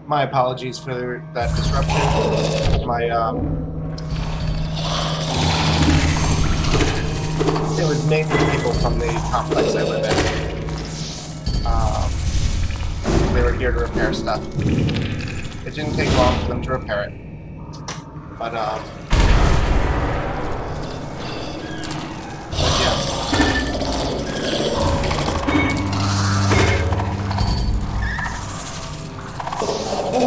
My apologies for that disruption. It was mainly people from the complex I live in. They were here to repair stuff. It didn't take long for them to repair it. But yeah. There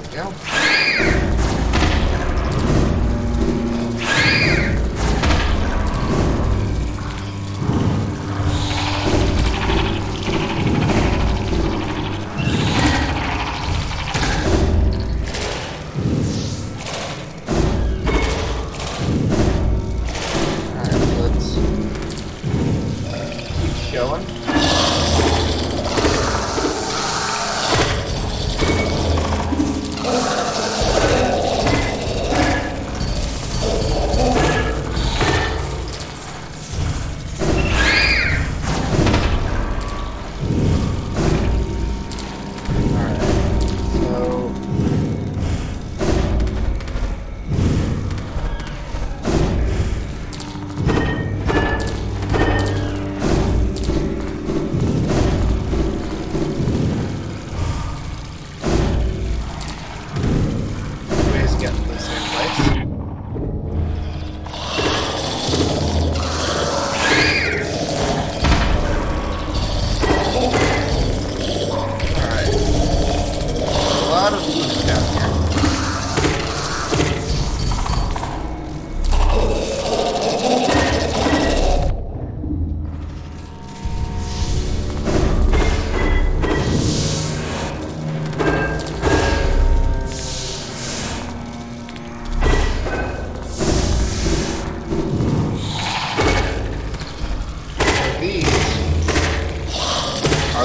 we go. Going.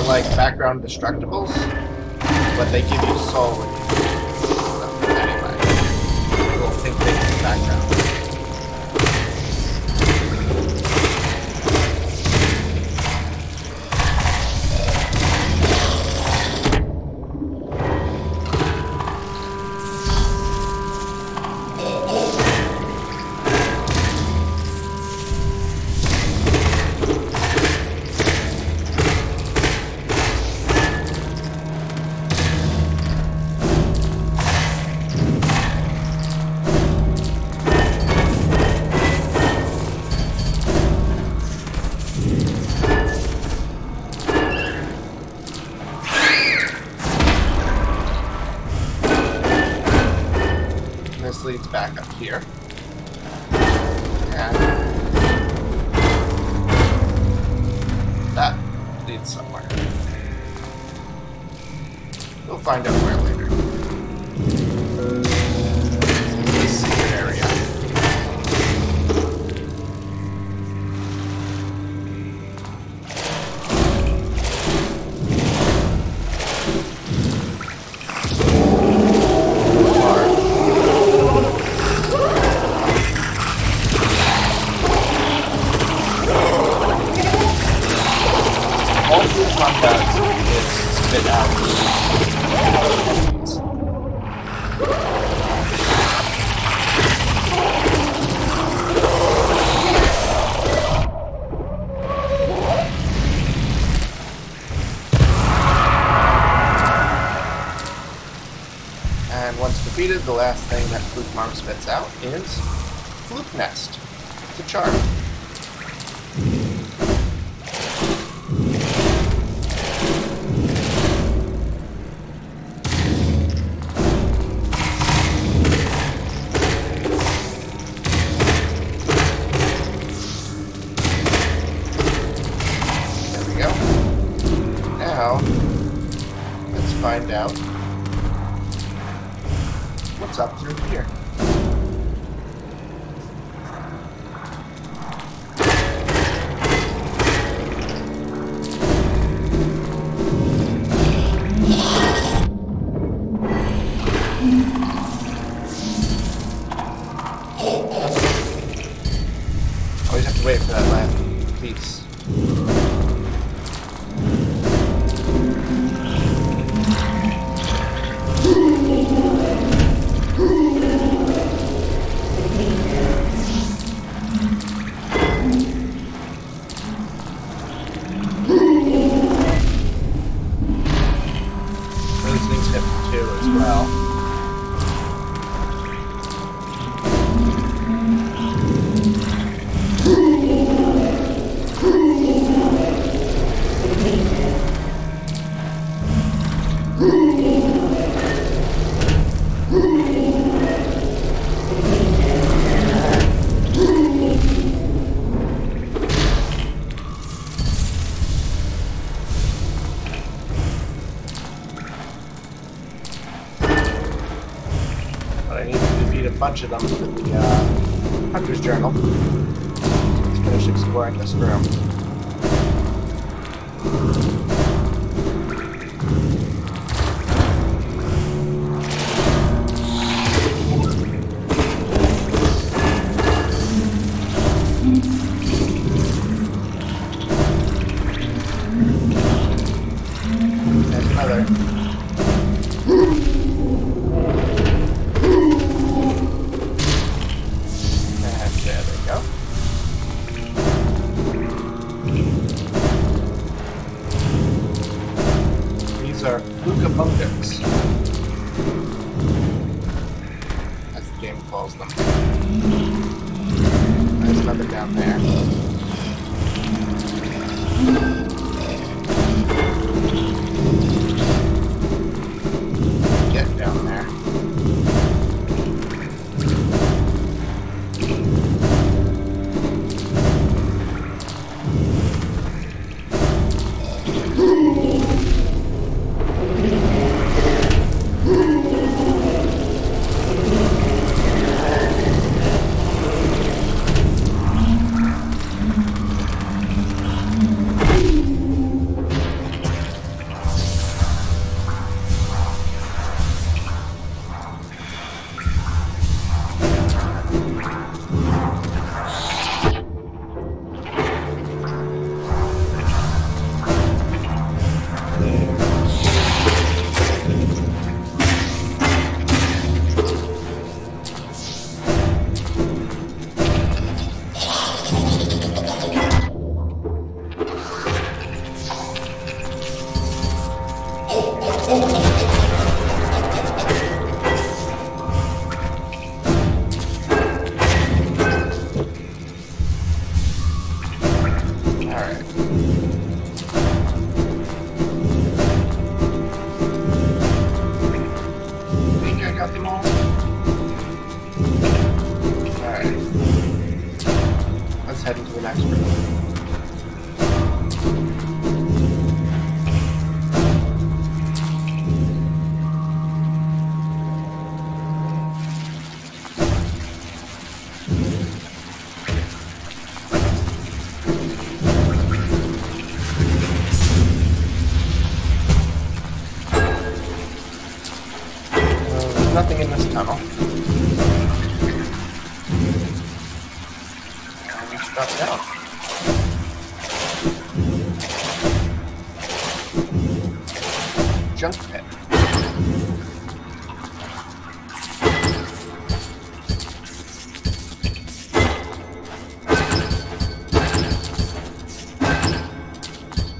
Like background destructibles, but they give you soul when you do them anyway. Little pink things in the background. This leads back up here. And that leads somewhere. We'll find out where later. This secret area. And once defeated, the last thing that Fluke Mom spits out is Fluke Nest. It's a charm. There we go. Now, let's find out what's up through here. Always have to wait for that last piece. bunch of them for the Hunter's Journal. Let's finish exploring this room. There's another. And there they go. These are Flukabunders, as the game calls them. There's another down there. Get down there. Alright. Think I got them all? Alright. Let's head into the next room. Nothing in this tunnel. And we drop down. Junk pit.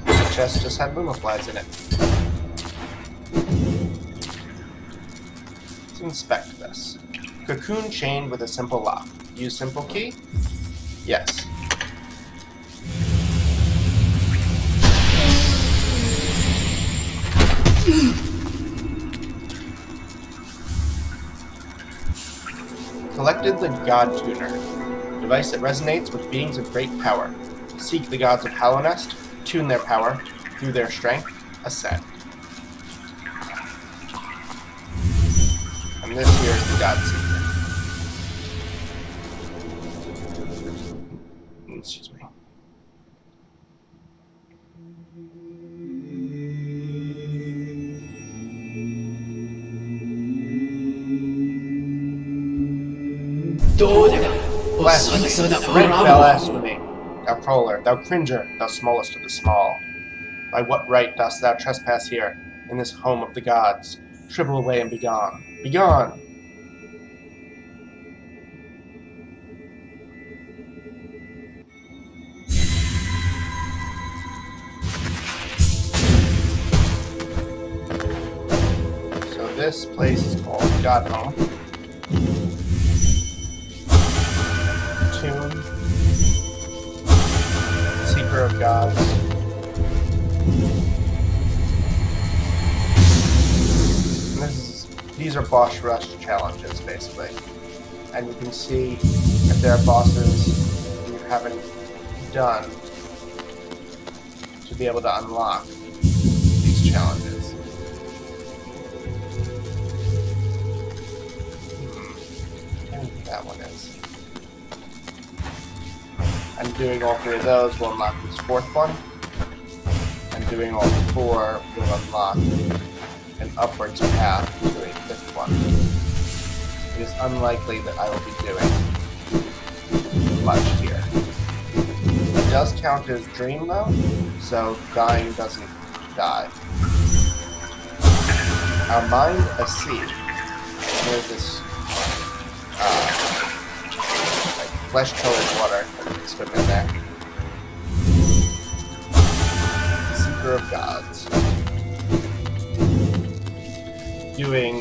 The chest just had Lumaflies in it. Inspect this. Cocoon chained with a simple lock. Use simple key? Yes. Collected the God Tuner. Device that resonates with beings of great power. Seek the gods of Hallownest, tune their power, through their strength, ascend. And this here is the God Seeker. Excuse me. Blasphemy, rank blasphemy, thou prowler, thou cringer, thou smallest of the small. By what right dost thou trespass here, in this home of the gods? Shrivel away and be gone. Be gone! So this place is called God Home. Tune. Seeker of Gods. These are boss rush challenges, basically. And you can see if there are bosses you haven't done to be able to unlock these challenges. that one is. And doing all 3 of those will unlock this 4th one. And doing all 4 will unlock an upwards path to a 5th one. It is unlikely that I will be doing much here. It does count as dream though, so dying doesn't die. I'll mine a seed. There's this like flesh-colored water that we can swim in there. Seeker of Gods. Doing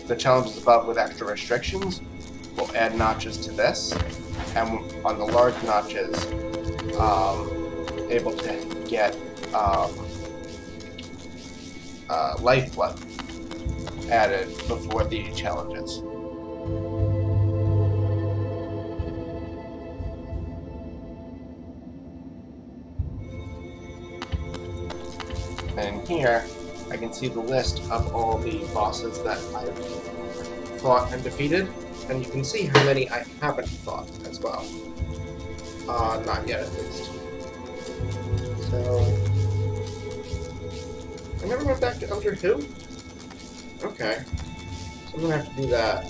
the challenges above with extra restrictions will add notches to this, and on the large notches, able to get lifeblood added before the challenges. And here, I can see the list of all the bosses that I've fought and defeated, and you can see how many I haven't fought as well. Not yet, at least. So, I never went back to Under Who? Okay. So I'm gonna have to do that.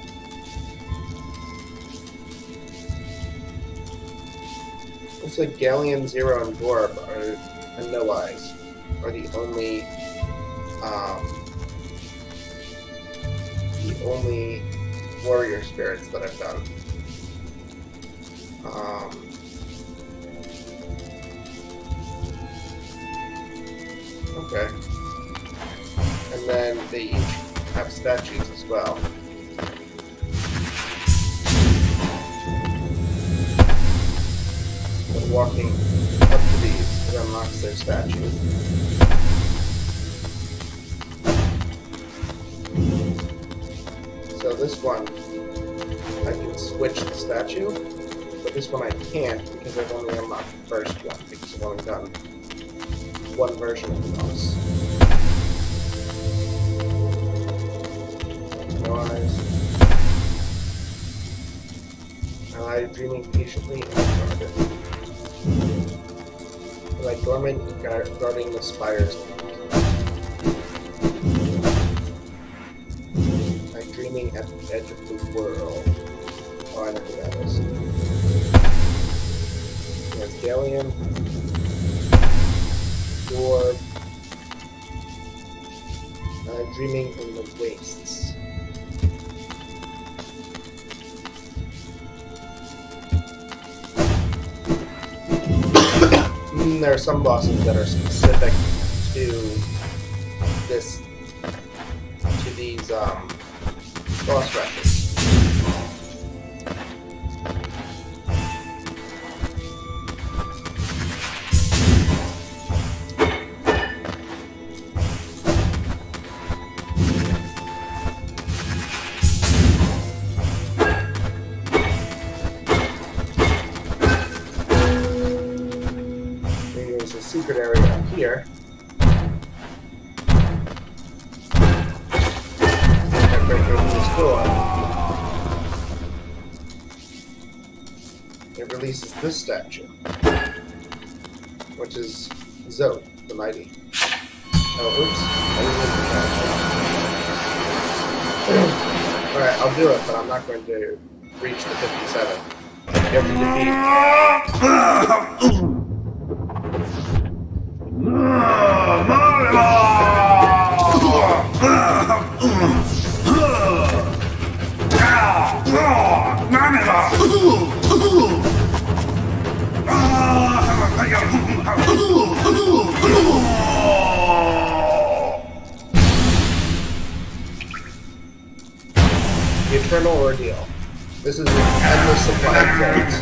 Looks like Galleon, Zero, and Gorb and No Eyes are the only warrior spirits that I've done. Okay. And then they each have statues as well. So walking up to these, it unlocks their statues. So this one, I can switch the statue, but this one I can't because I've only unlocked the first one, because I've only done one version of the boss. No eyes. I lie dreaming patiently and guarded. Like dormant, guarding the spire's like dreaming at the edge of the world. Oh, I know who that is. There's Galleon. Or dreaming in the wastes. There are some bosses that are specific to these boss rushes. Secret area up here. I break open this door. It releases this statue, which is Zoe, the Mighty. Oh, oops. Alright, I'll do it, but I'm not going to reach the 57. You have to defeat. The Eternal Ordeal. This is an endless supply of coins.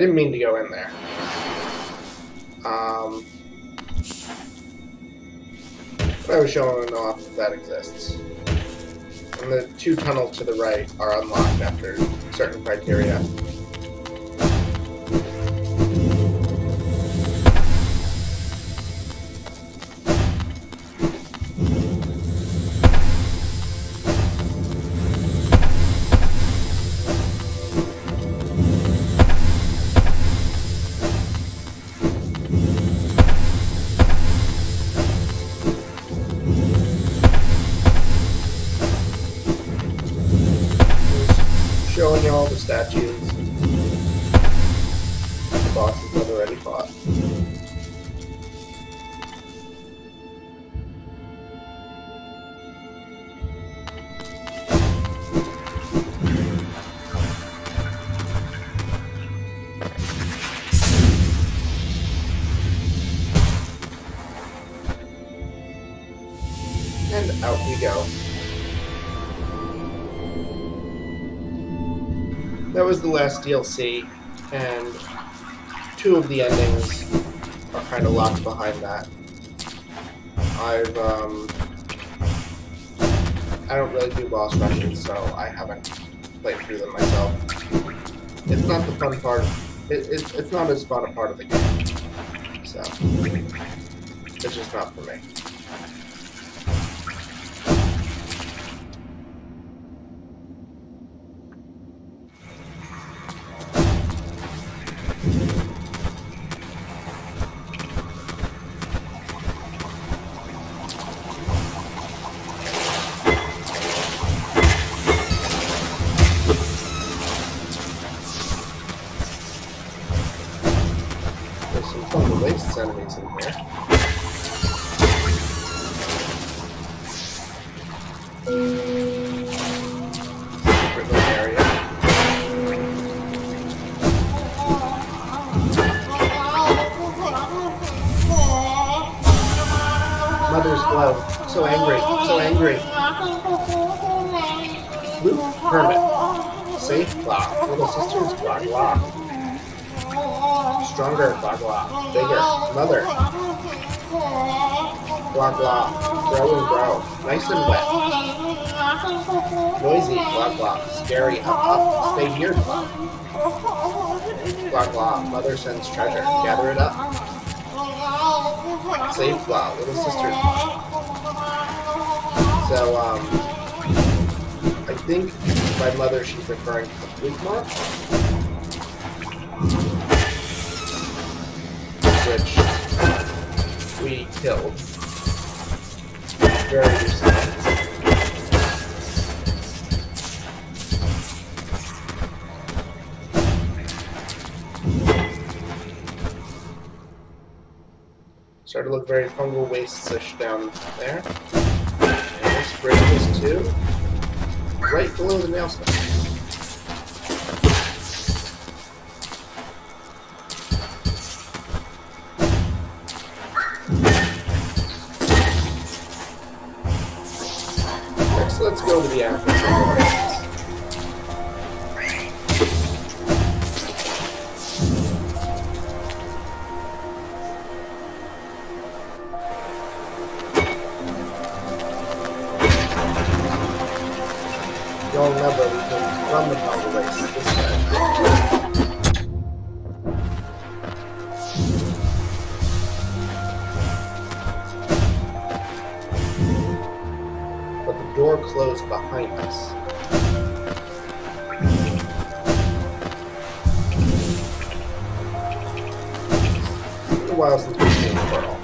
didn't mean to go in there. But I was showing off that exists. And the 2 tunnels to the right are unlocked after certain criteria. Showing you all the statues. The bosses I've already fought. And out we go. That was the last DLC, and 2 of the endings are kind of locked behind that. I don't really do boss rushes, so I haven't played through them myself. It's not the fun part. It's not as fun a part of the game, so it's just not for me. Wastes enemies in here. Secret little area. Mother's blow. So angry. So angry. Luke Hermit. Safe block. Little sisters block lock. Stronger, blah blah. Bigger, mother. Blah blah. Grow and grow. Nice and wet. Noisy, blah blah. Scary, up. Stay here, blah. Blah blah. Mother sends treasure. Gather it up. Save blah. Little sisters. So, I think by mother she's referring to the flute mark. Which we killed very recently. Started to look very fungal wastes-ish down there. And this bridge is too. Right below the nail stuff. Let's go to the after. You'll remember we came from the Congo race this time. Door closed behind us. It's been a while since we've seen the world.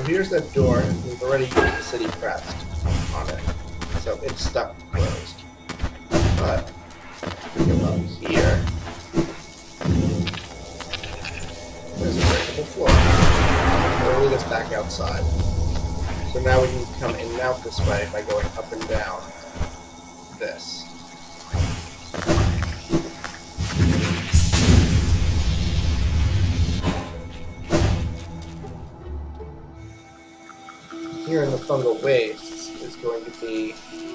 here's that door. We've already used the city crest on it, so it's stuck closed. But if we go up here, there's a breakable floor. It'll lead us back outside. So now we can come in and out this way by going up and down this. Here in the fungal wastes is going to be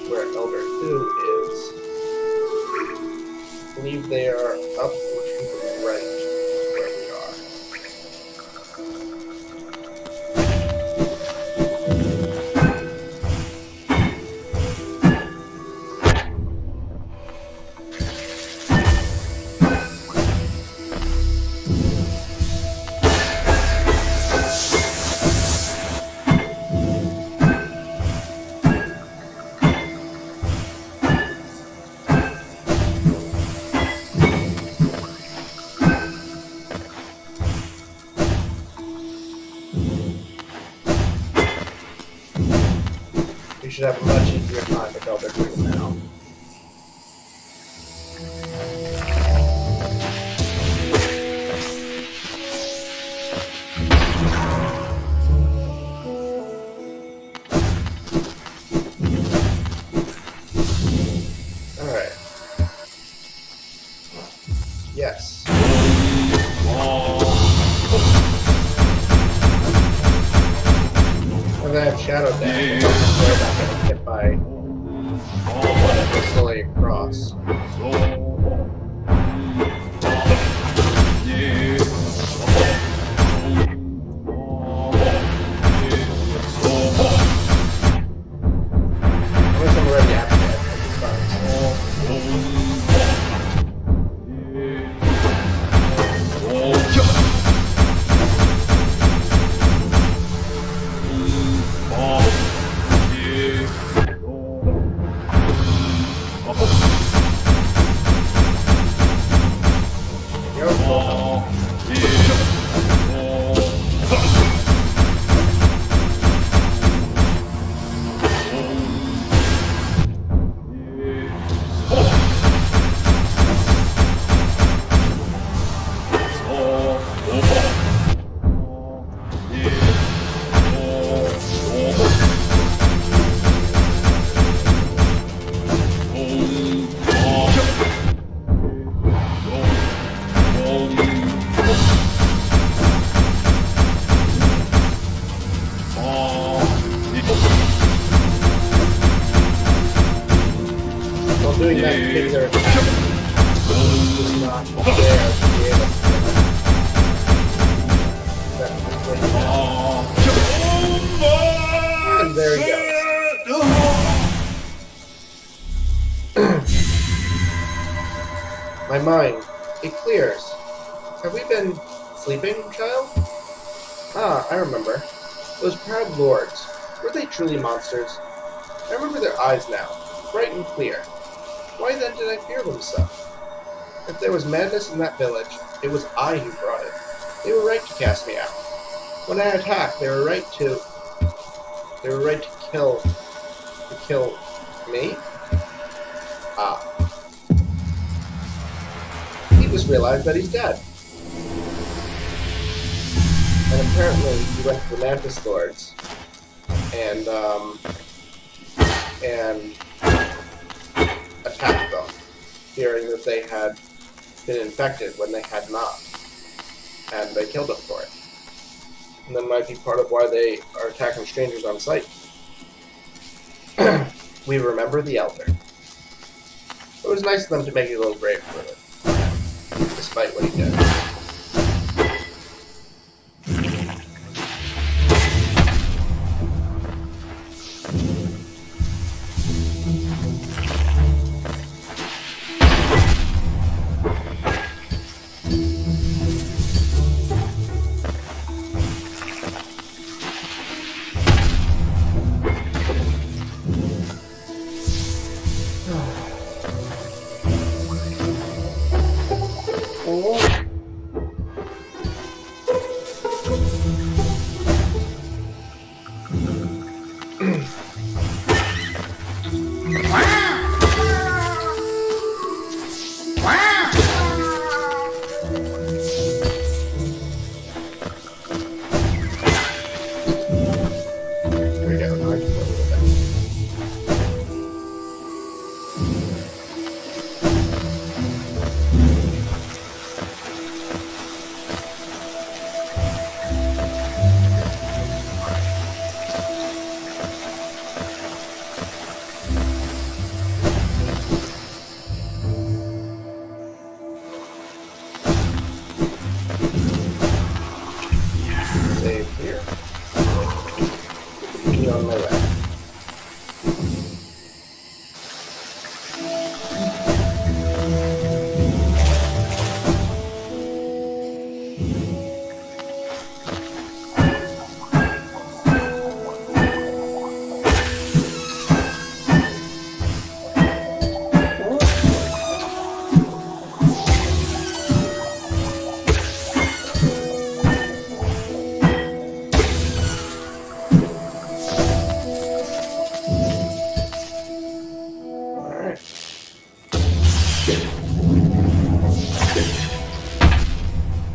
where Elder Who is. I believe they are up or to the right where we are. We should have a much easier time with Elder Who now. Alright. Yes. And then I have Shadow Dash, so I'm not getting hit by the slowly across. I guess I'm already after that. It's fine. Doing that particular attack is not there to be able to that and there he goes. My mind, it clears. Have we been sleeping, child? Ah, I remember. Those proud lords, were they truly monsters? I remember their eyes now, bright and clear. Why then did I fear them so? If there was madness in that village, it was I who brought it. They were right to cast me out. When I attacked, they were right to kill me? Ah. He just realized that he's dead. And apparently he went to the Mantis Lords and attacked them, fearing that they had been infected when they had not. And they killed him for it. And that might be part of why they are attacking strangers on sight. We remember the Elder. It was nice of them to make a little grave for it, despite what he did.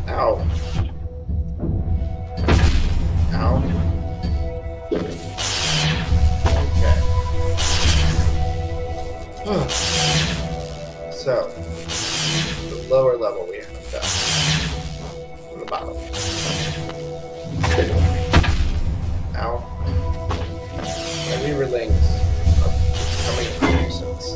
Ow. Ow. Okay. So, the lower level we have done. On the bottom. Ow. My rearlings are becoming a nuisance.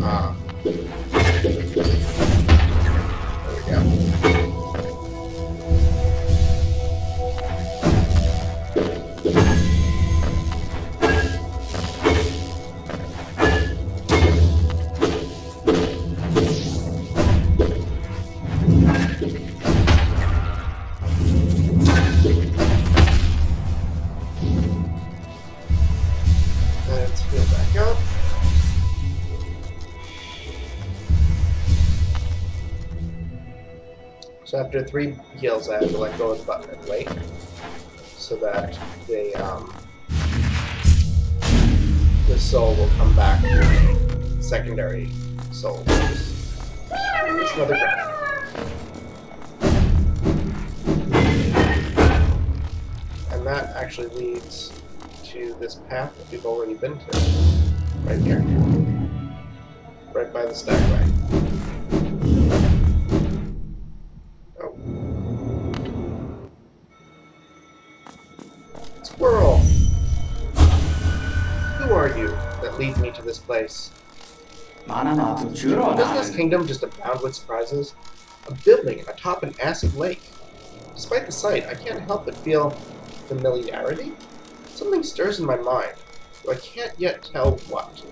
Ah. There we go. Let's heal back up. So after 3 heals, I have to let go of the button and wait, so that the soul will come back to secondary soul. There's another ground. And that actually leads to this path that we've already been to, right here, right by the stagway. Squirrel! Who are you that leads me to this place? Doesn't this kingdom just abound with surprises? A building atop an acid lake. Despite the sight, I can't help but feel familiarity. Something stirs in my mind, though I can't yet tell what.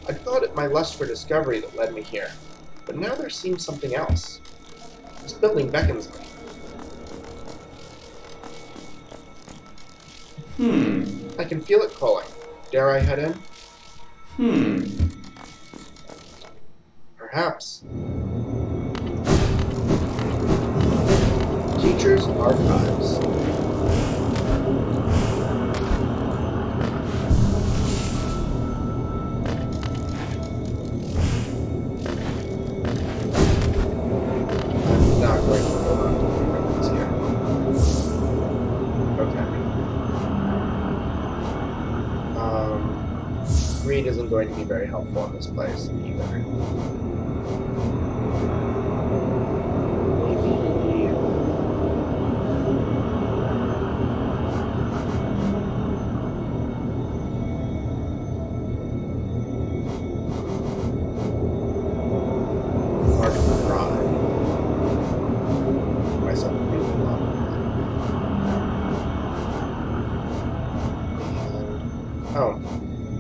I thought it my lust for discovery that led me here, but now there seems something else. This building beckons me. I can feel it calling. Dare I head in? Perhaps. Teacher's Archives. I'm not going to hold on to the weapons here. Okay. Greed isn't going to be very helpful in this place either.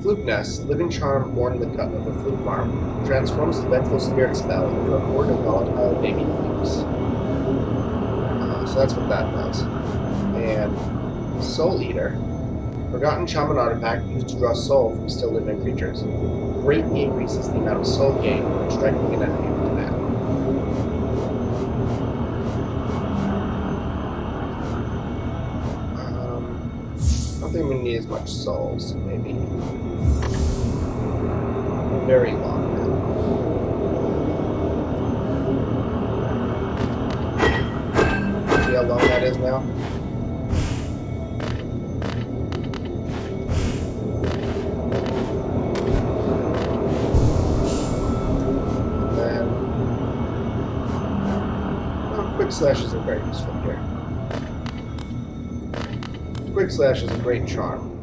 Fluke Nest, living charm born in the cut of a fluke farm, transforms the vengeful spirit spell into a horde of volatile baby flukes. So that's what that does. And Soul Eater, forgotten shaman artifact used to draw soul from still living creatures, greatly increases the amount of soul gain when striking an enemy with that. I don't think we need as much souls, so maybe very long now. See how long that is now? And then, well, Quick Slash isn't very useful here. Quick Slash is a great charm,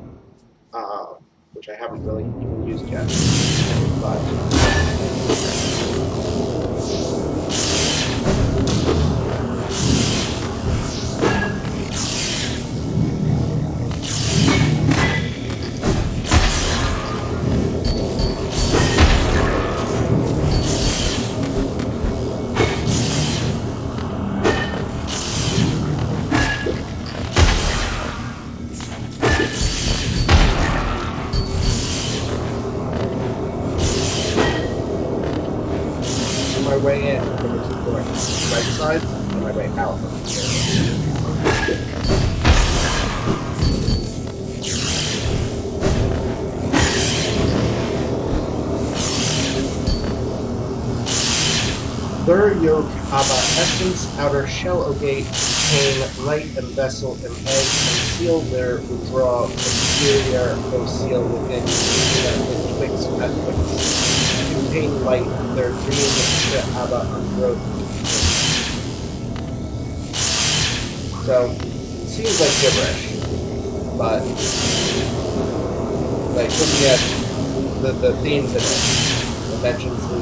which I haven't really even used yet. But way in. way out of here. Third yoke Abba essence outer shell ogate contain light and vessel and egg and seal there withdraw exterior o seal within twixt at twixt. Contain light their dream to Abba ungrowth. So it seems like gibberish, but like looking at the themes in it mentions the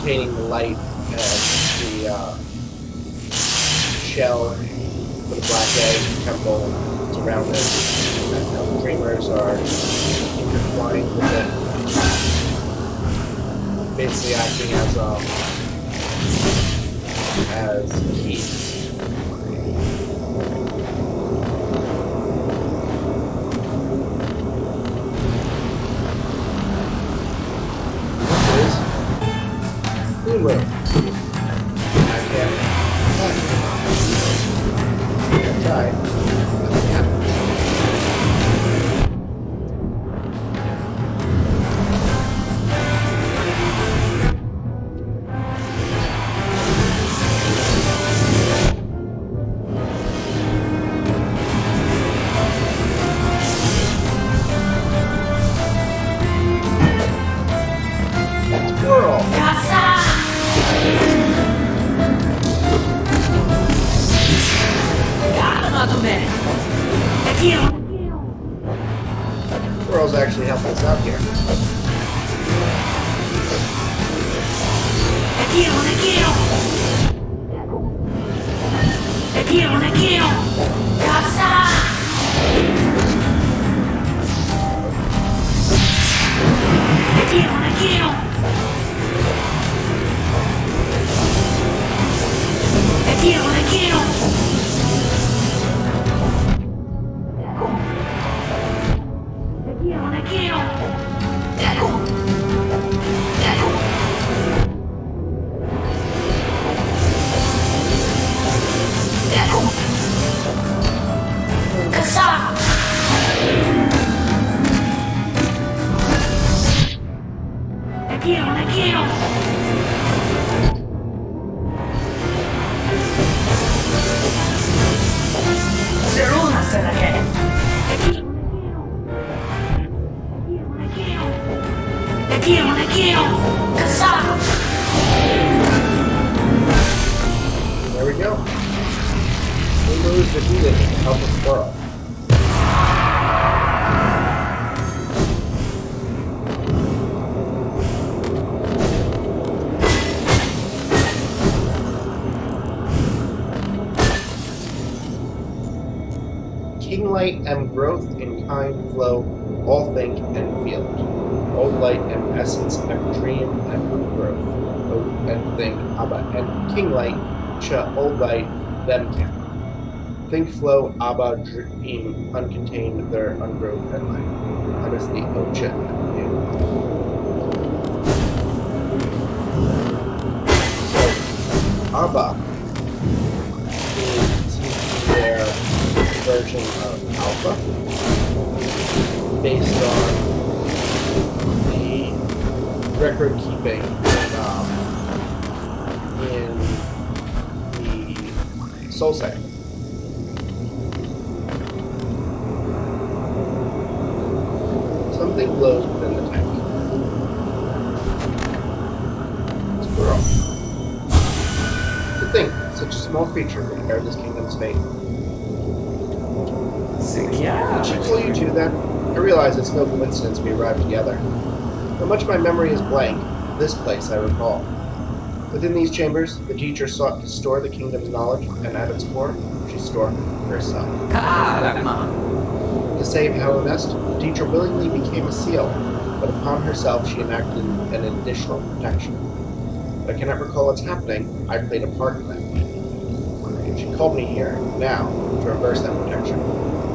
containing the light and the shell for the black egg temple surrounded, and how the dreamers are intertwined with it, basically acting as keys. Moon room. I can't try. Nothing happens. Squirrel. Squirrel's actually helping us out here. There we go. Rainbow is defeated with the help of Squirrel. Kinglight and growth in kind flow, all think and feel it. All light and essence and dream and growth. And think Abba and Kinglight, cha all light, them can. Think flow Abba dream uncontained their ungrowth and light. That is the Ocha. So Abba is their version of Alpha based on the record keeping in the Soul Set. Something glows within the tank. Squirrel. To think, such a small creature would inherit this kingdom's fate. Did she pull you to then? I realize it's no coincidence we arrived together. Though much of my memory is blank, this place I recall. Within these chambers, the teacher sought to store the kingdom's knowledge, and at its core, she stored herself. To save Hellenest, the teacher willingly became a seal, but upon herself she enacted an additional protection. But I cannot recall what's happening. I played a part in that. She called me here, now, to reverse that protection.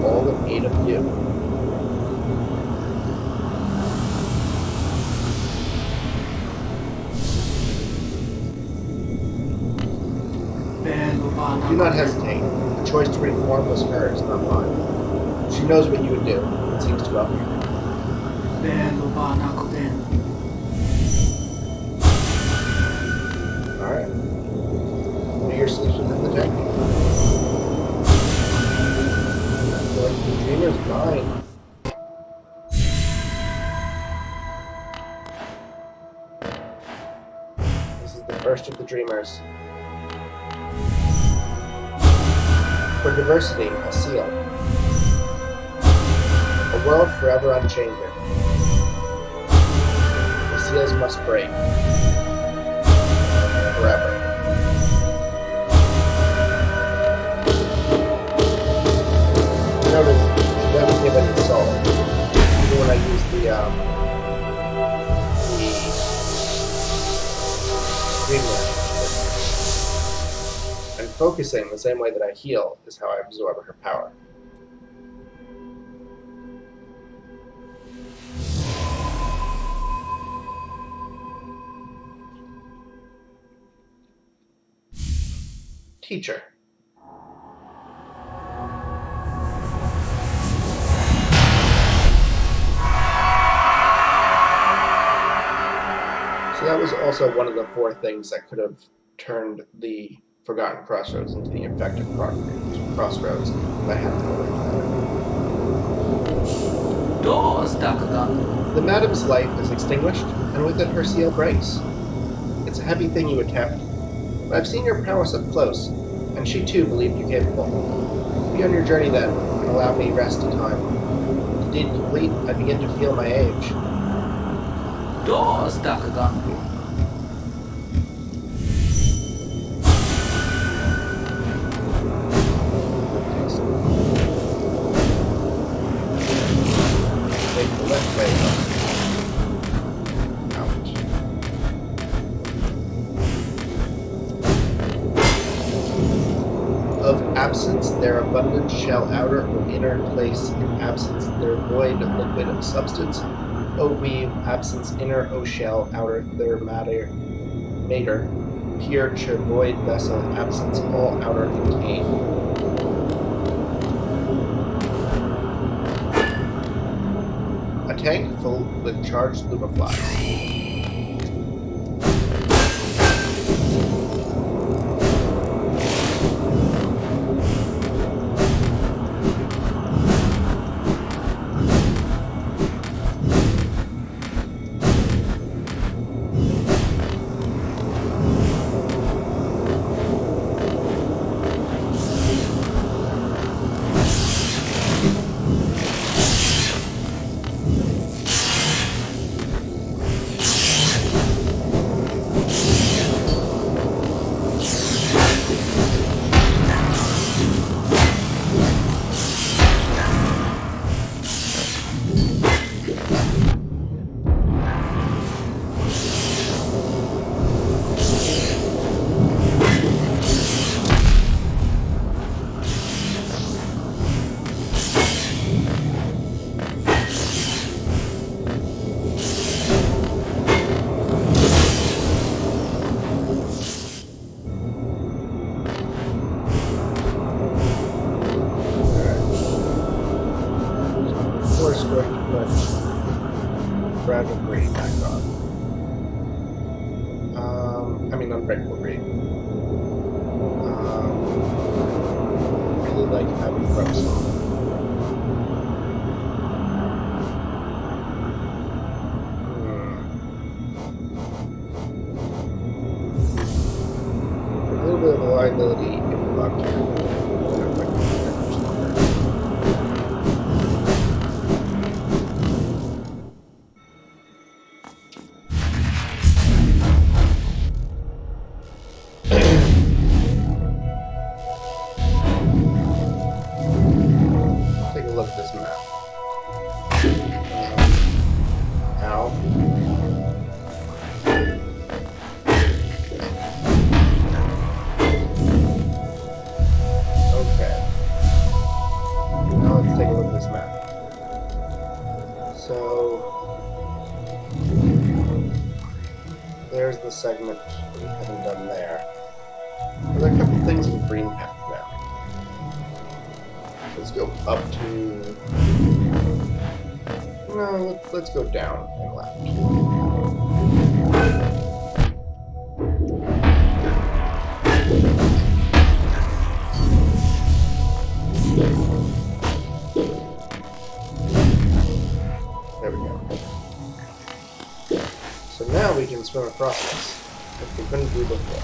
All in aid of you. Do not hesitate. The choice to reform was hers, not mine. She knows what you would do. It seems too obvious. Alright. Do your sleeps within the tank. The dreamer's mine. This is the first of the dreamers. For diversity, a seal. A world forever unchanging. The seals must break. Forever. Notice, it doesn't give any soul. Even when I use the Dreamland. And focusing the same way that I heal is how I absorb her power. Teacher. So that was also one of the 4 things that could have turned the Forgotten Crossroads into the Infected Crossroads if I hadn't already. The Madam's life is extinguished, and with it her seal breaks. It's a heavy thing you attempt, but I've seen your prowess up close, and she too believed you capable. Be on your journey then, and allow me rest in time. The deed complete, I begin to feel my age. Take the left way up. Ouch. Of absence, their abundance shall outer or inner place. In absence, their void liquid of substance. O weave, absence inner, O shell, outer, their matter, pure to void vessel, absence, all outer contain. A tank full with charged lumaflies. Fragile Breed back on. Unbreakable Breed. Really like having Frost on. A little bit of reliability in luck here. There's the segment that we haven't done there. There's a couple things in green path now. Let's go up to... No, let's go down and left. There we go. So now we can swim across this, which we couldn't do before.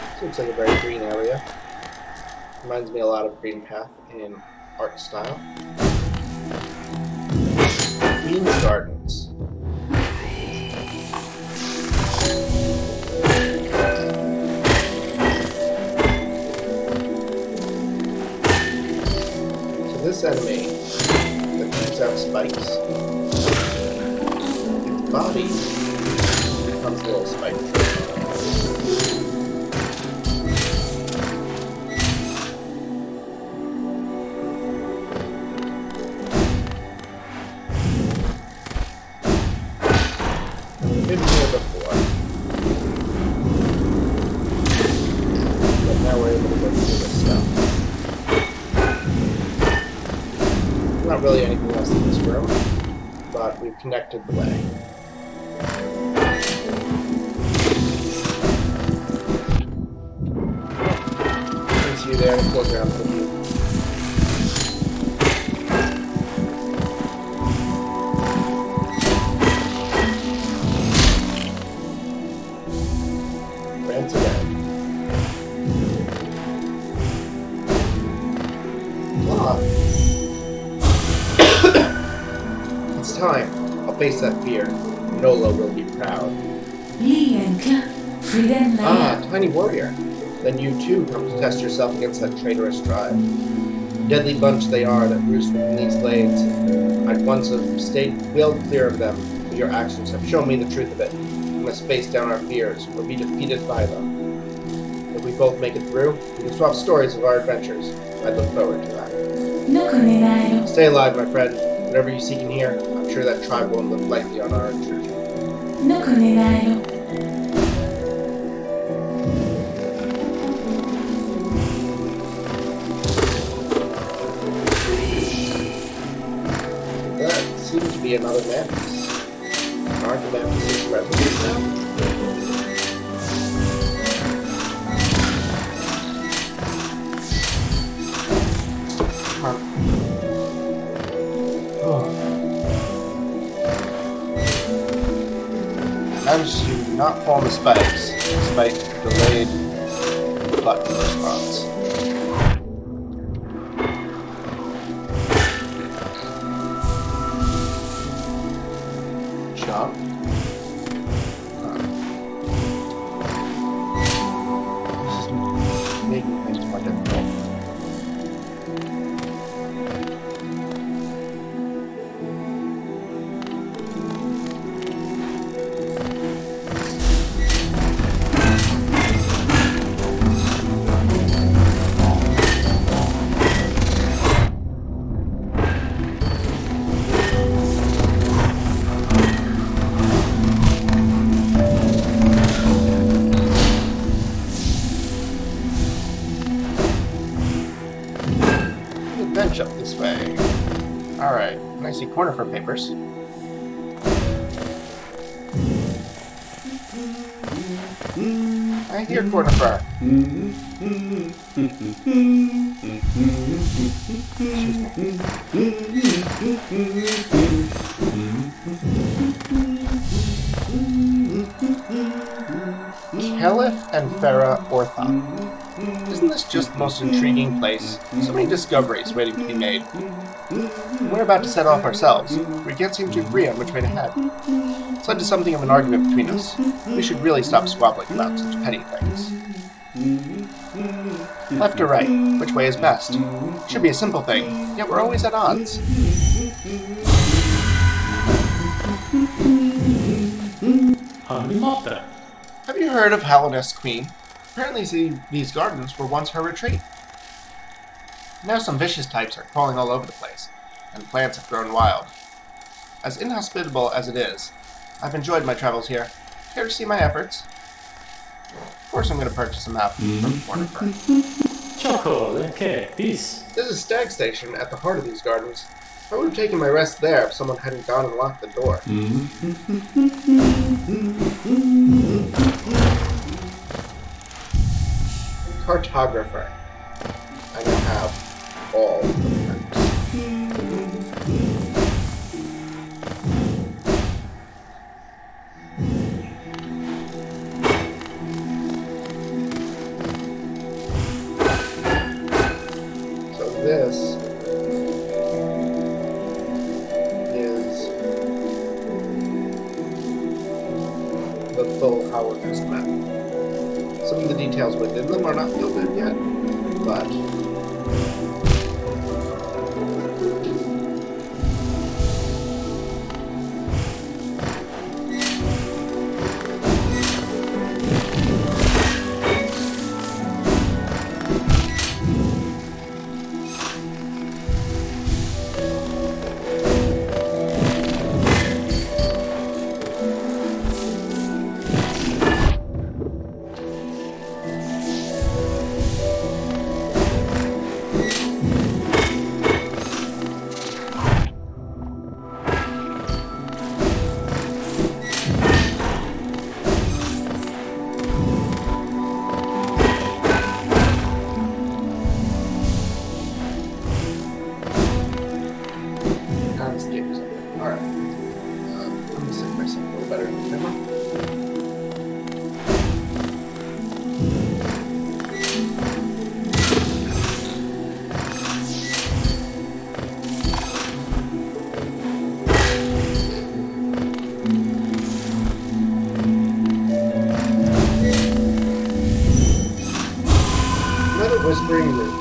This looks like a very green area. Reminds me a lot of Green Path in art style. Queen's Gardens. So this enemy that shoots out spikes, its body becomes a little spike. Been here before, but now we're able to go through this stuff. Not really anything else in this room, but we've connected the way. I see you there in the foreground for you. It's time. I'll face that fear. Nola will be proud. Ah, tiny warrior. Then you too come to test yourself against that traitorous tribe. Deadly bunch they are that roost within these glades. I'd once have stayed well clear of them, but your actions have shown me the truth of it. We must face down our fears, or be defeated by them. If we both make it through, we can swap stories of our adventures. I look forward to that. Stay alive, my friend. Whatever you seek in here, I'm sure that tribe won't look lightly on our intrusion. That seems to be another mantis. Aren't the mantises residents now? Managed to not fall on the spikes, despite delayed button response. Jump. This is making things more difficult. Bench up this way. Alright, and I see corner for papers. I hear corner fur. Kelith and Farah Ortha. Isn't this just the most intriguing place? So many discoveries waiting to be made. We're about to set off ourselves. We can't seem to agree on which way to head. It's led to something of an argument between us. We should really stop squabbling about such petty things. Left or right? Which way is best? Should be a simple thing, yet we're always at odds. Have you heard of Hallownest Queen? Apparently these gardens were once her retreat. Now some vicious types are crawling all over the place, and plants have grown wild. As inhospitable as it is, I've enjoyed my travels here. Care to see my efforts? Of course I'm going to purchase a map from Corner First. Choco, okay, peace. There's a stag station at the heart of these gardens. I would have taken my rest there if someone hadn't gone and locked the door. Cartographer. I now have all of the maps. So this is the full Howard West map. Some of the details within them are not filled in yet, but alright. Let me set myself a little better than ever. Another Whispering Ridge.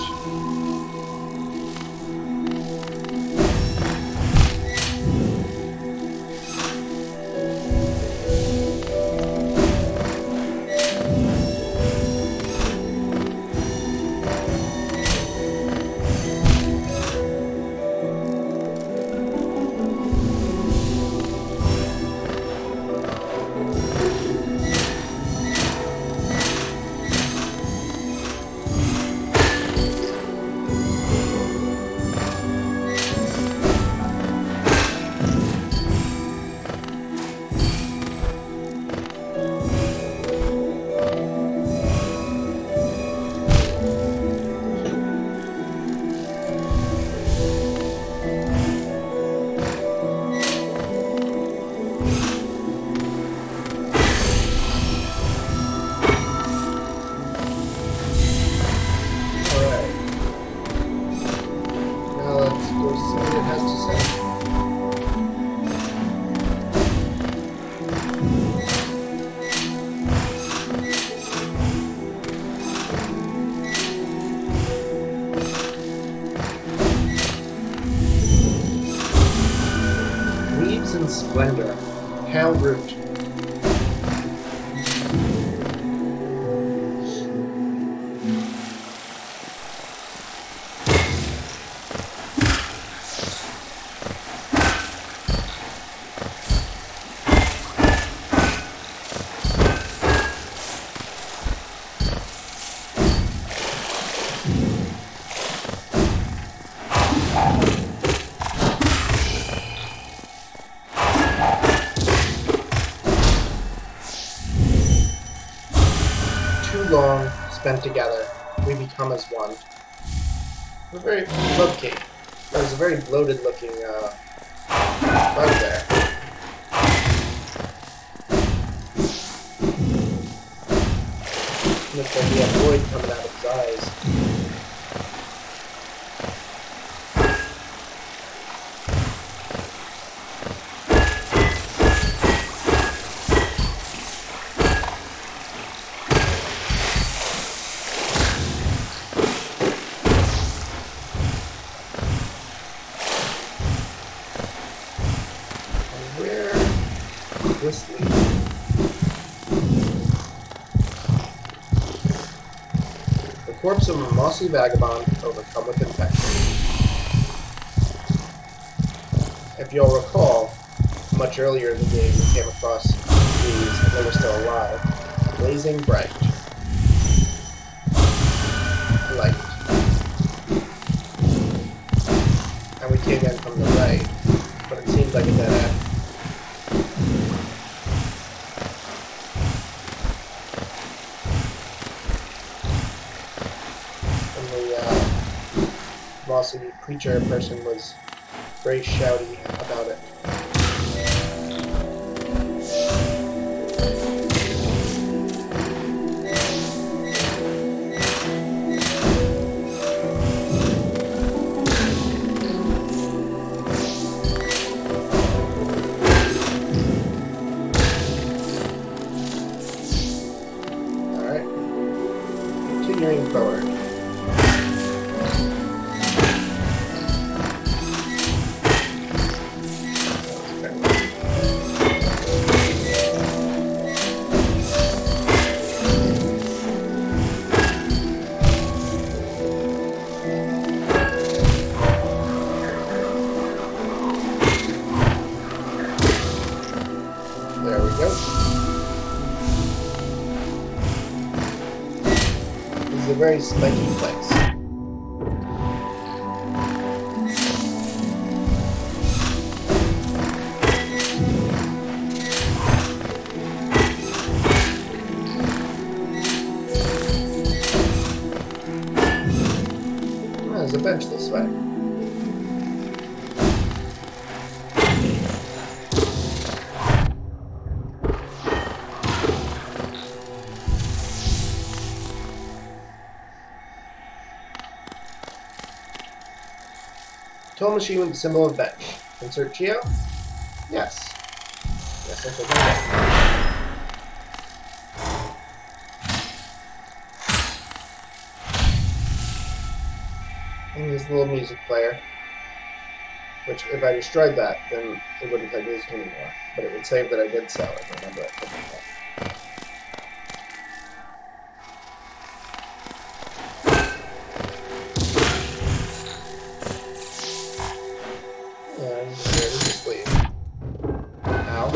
And Splendor, Pale Root. Long spent together, we become as one. We're very low-key. There's a very bloated looking bug there. Looks like he had void coming out of his eyes. This lead. The corpse of a mossy vagabond overcome with infection. If you'll recall, much earlier in the game we came across these, and they were still alive. Blazing bright. Light. And we came in from the right, but it seemed like a dead end. And the mossy creature person was very shouty about it. Continuing forward. There we go. This is a very spiky place. There's a bench this way. Toll machine with the symbol of bench. Insert Geo? Yes. Yes, I think I did. And this little music player. Which, if I destroyed that, then it wouldn't play music anymore. But it would save that I did so, if I remember it correctly. And ready to sleep. Ow.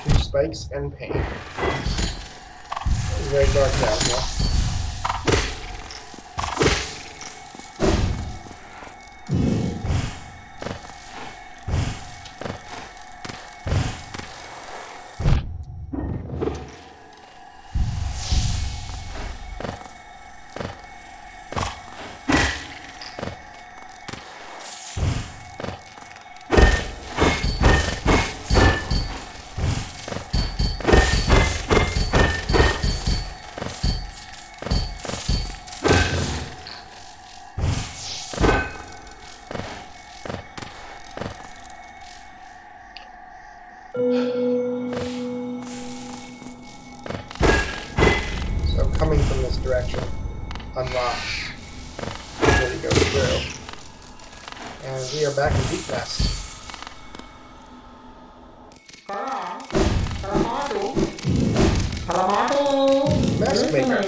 2 spikes and pain. It's very dark down here. So coming from this direction unlocks really goes through. And we are back in Deep Nest. Mask Maker.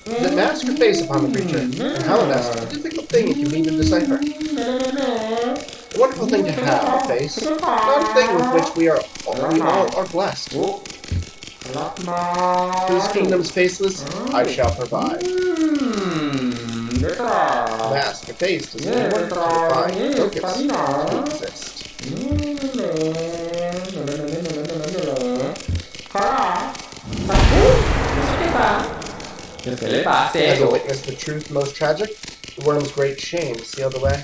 The mask your face upon the creature, and Hallownest is a difficult thing it can be to decipher. A wonderful thing to have, a face, not a thing with which we all are blessed. Whose kingdom's faceless, I shall provide. Mask, a face, does anyone define focus to exist? As a witness the truth most tragic, the worm's great shame sealed away.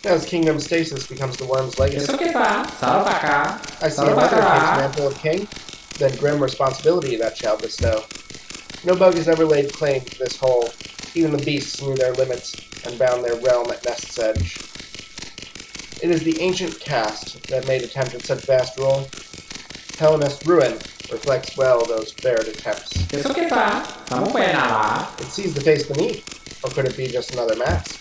As kingdom stasis becomes the worm's legacy. I see another king's mantle of king, then grim responsibility that shall bestow. No bug has ever laid claim to this whole. Even the beasts knew their limits and bound their realm at Nest's edge. It is the ancient caste that made attempt at such vast rule. Hallownest's ruin reflects well those fair attempts. It sees the face beneath, or could it be just another mask?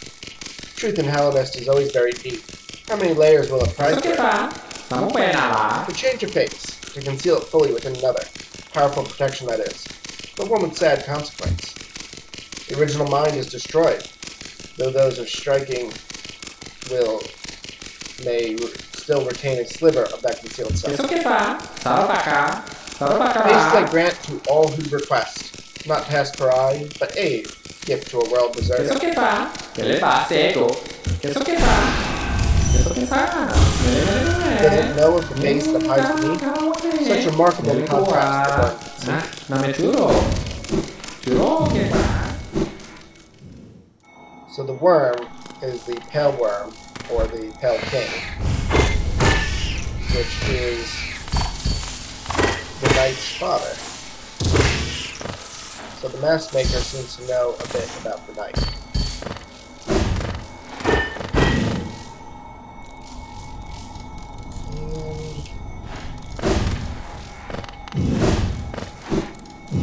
Truth in Hallownest is always very deep. How many layers will it prize for? To change a face, to conceal it fully within another. Powerful protection, that is. But one with sad consequence. The original mind is destroyed, though those of striking will may still retain a sliver of that concealed self. Questo che fa? Sarapaka. Haste I grant to all who request, not task for eye, but aid, gift to a world deserted. Questo che fa? Che le fa? Seco. Questo che fa? Questo che fa? Does it know of the face that hides beneath? Such remarkable contrast to one could see. Name churro. Churro che fa? So the worm is the pale worm, or the pale king, which is the knight's father. So the mask maker seems to know a bit about the knight.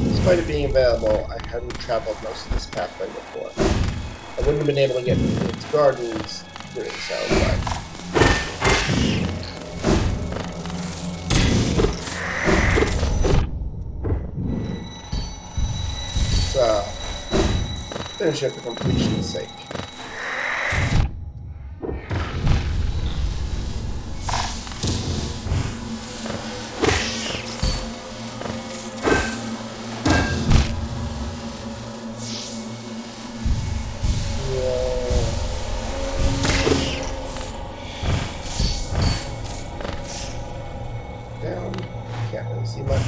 Despite it being available, I hadn't traveled most of this pathway before. I wouldn't have been able to get into its gardens doing so, but... So, finish it for completion's sake. Down. Can't really see much.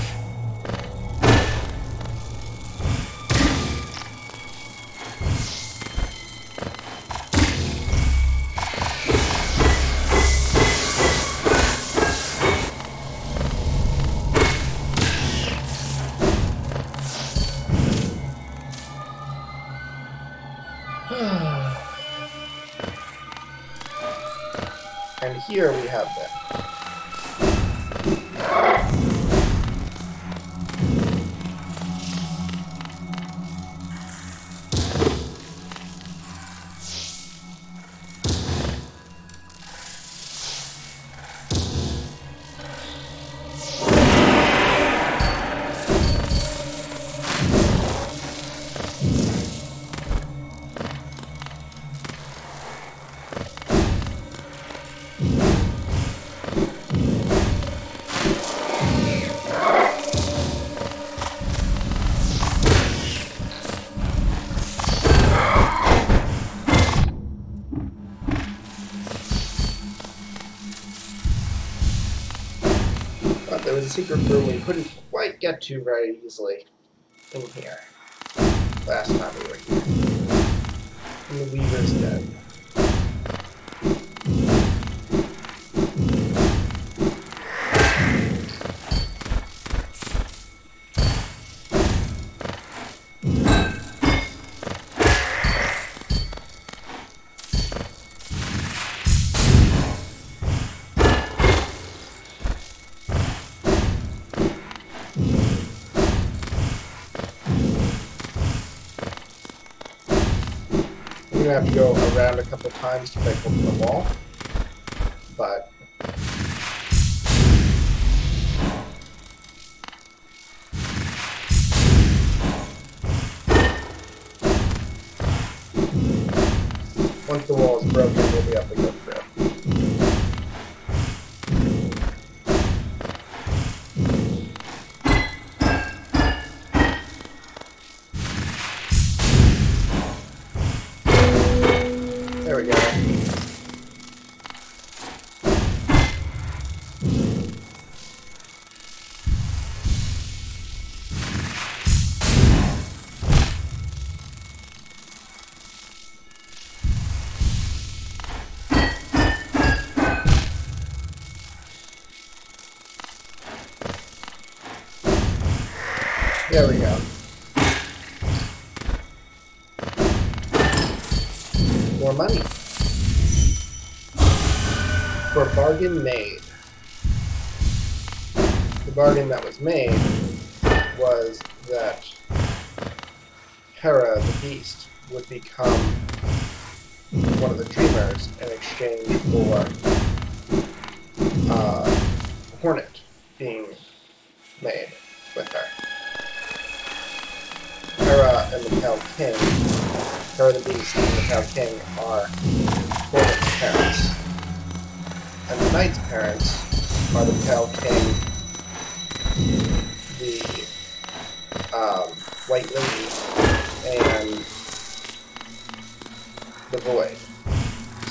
And here we have them. There was a secret room we couldn't quite get to very easily in here. Last time we were here. And the Weaver's Den. We're gonna have to go around a couple times to break open the wall, but once the wall is broken, we'll be able to go through. There we go. There we go. More money. For a bargain made. The bargain that was made was that Hera the Beast would become one of the Dreamers in exchange for Hornet being made with her. Hera and the Pale King, Hera the Beast and the Pale King are Hornet's parents. And the knight's parents are the Pale King, the White Lady, and the Void.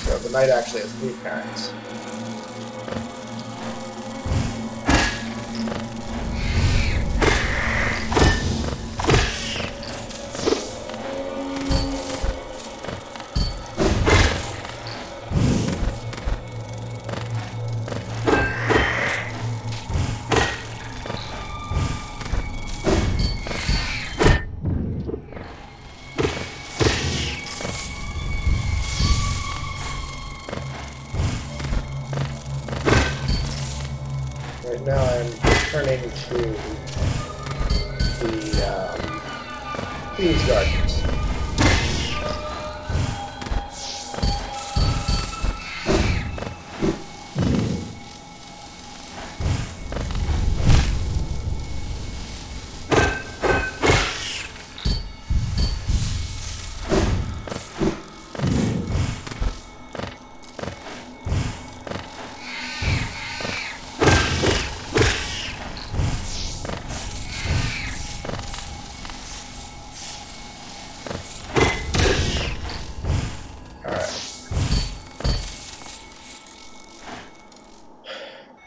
So the knight actually has 3 parents. Right now I'm turning to the Queen's Gardens.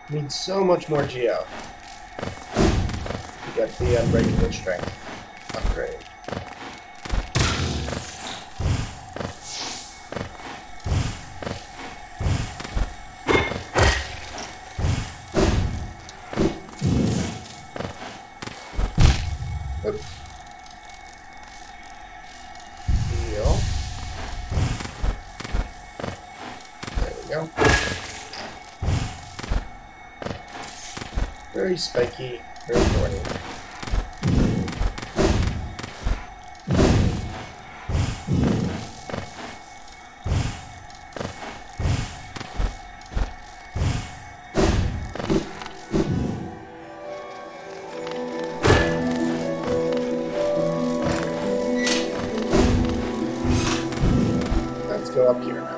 Need so much more Geo to get the Unbreakable Strength upgrade. Oops. Heal. There we go. Very spiky, very thorny. Let's go up here now.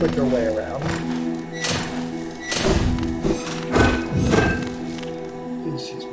quicker way around. Excuse me.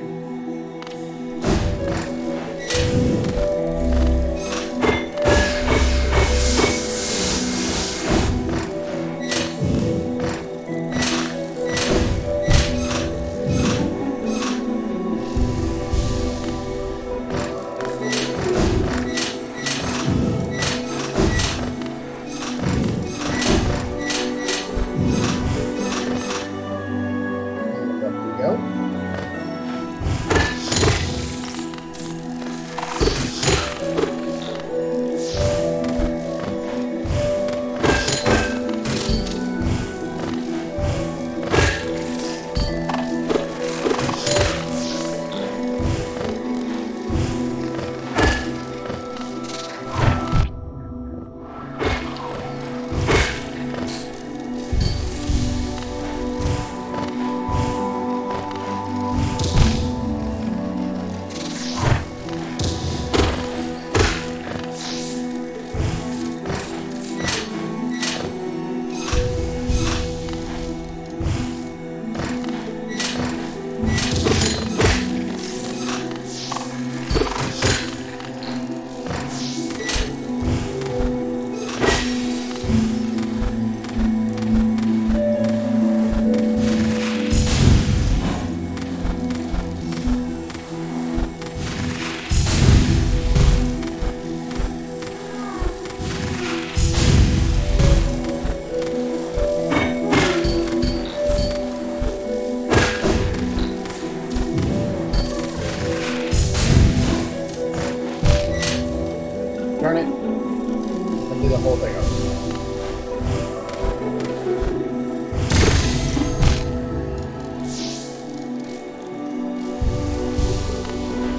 turn it and do the whole thing over.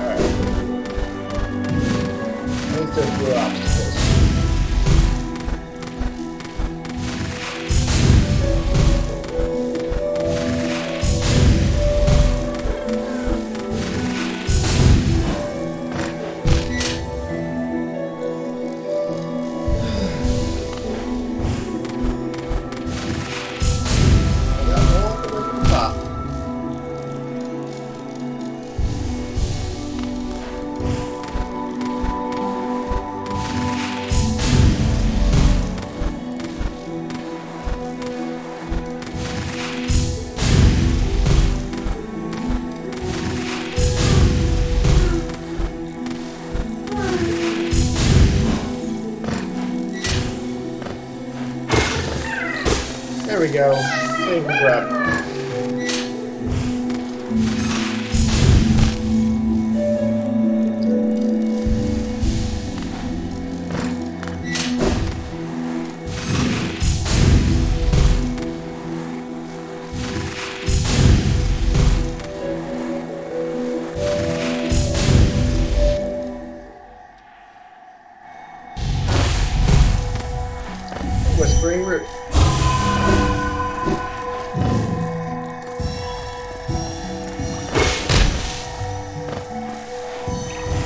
Alright. These are few obstacles. I got all the way to the top. There we go. Save and grab. Whispering Root.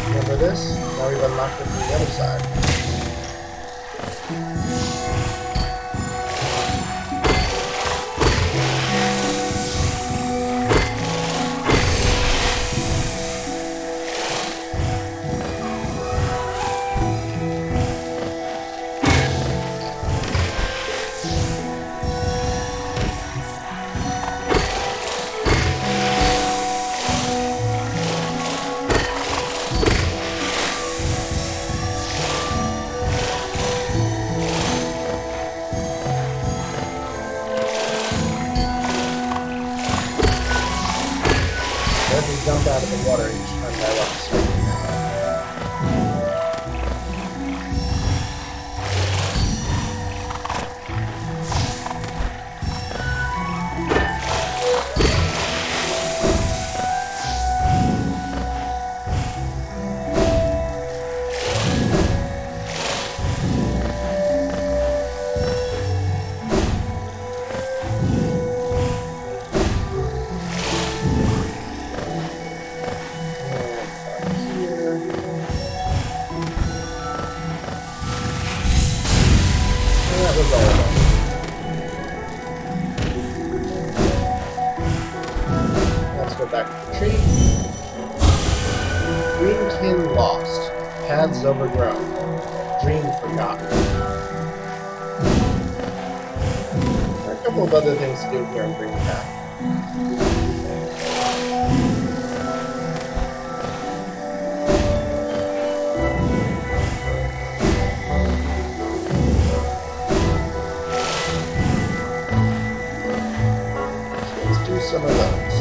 Remember this? Now we've unlocked it from the other side. As we jump out of the water each time I walk straight. That was all of them. Let's go back to the tree. Greenkin lost. Paths overgrown. Dream forgotten. There are a couple of other things to do here in Green Path. Some of those.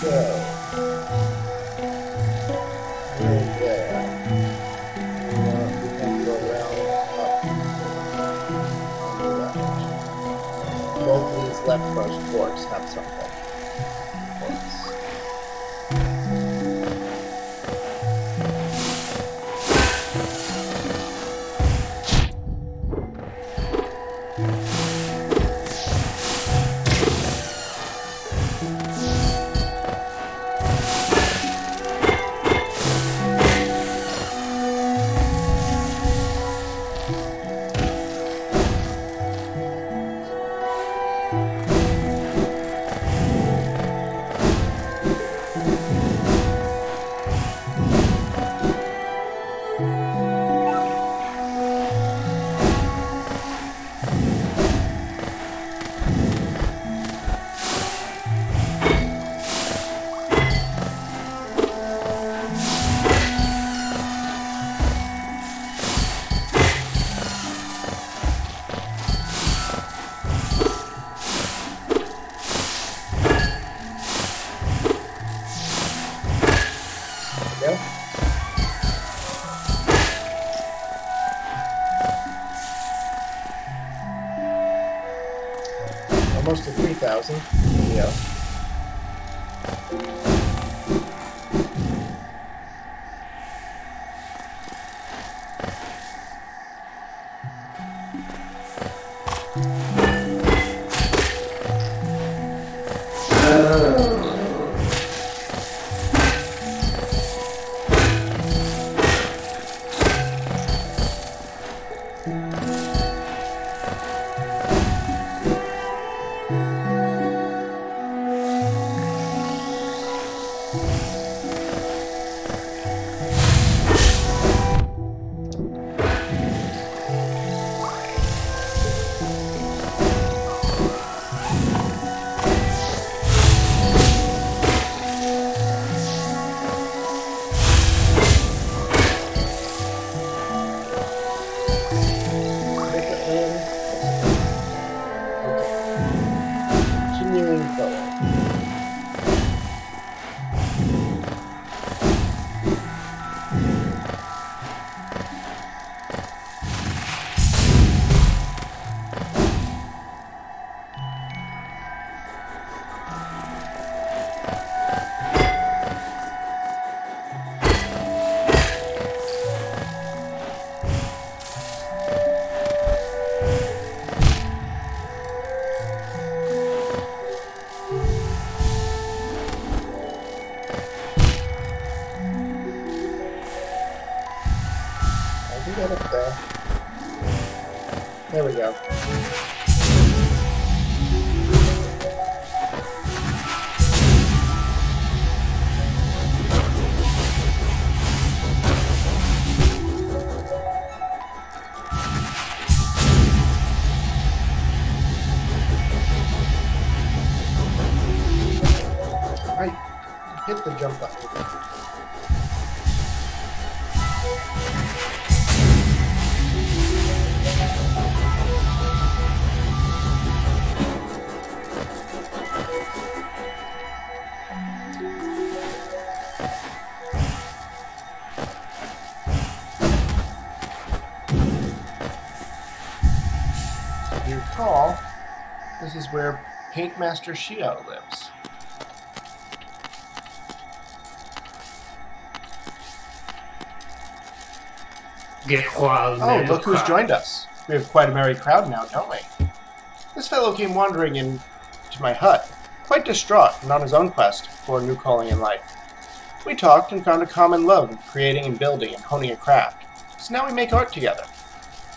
So, right there. We can go around up onto that. Both of these leftmost forks have something. Forks. almost to 3,000. Yeah. Get up there. There we go. I hit the jump button. If you recall, this is where Paint Master Shio lives. Oh, look who's joined us. We have quite a merry crowd now, don't we? This fellow came wandering into my hut, quite distraught and on his own quest for a new calling in life. We talked and found a common love of creating and building and honing a craft, so now we make art together.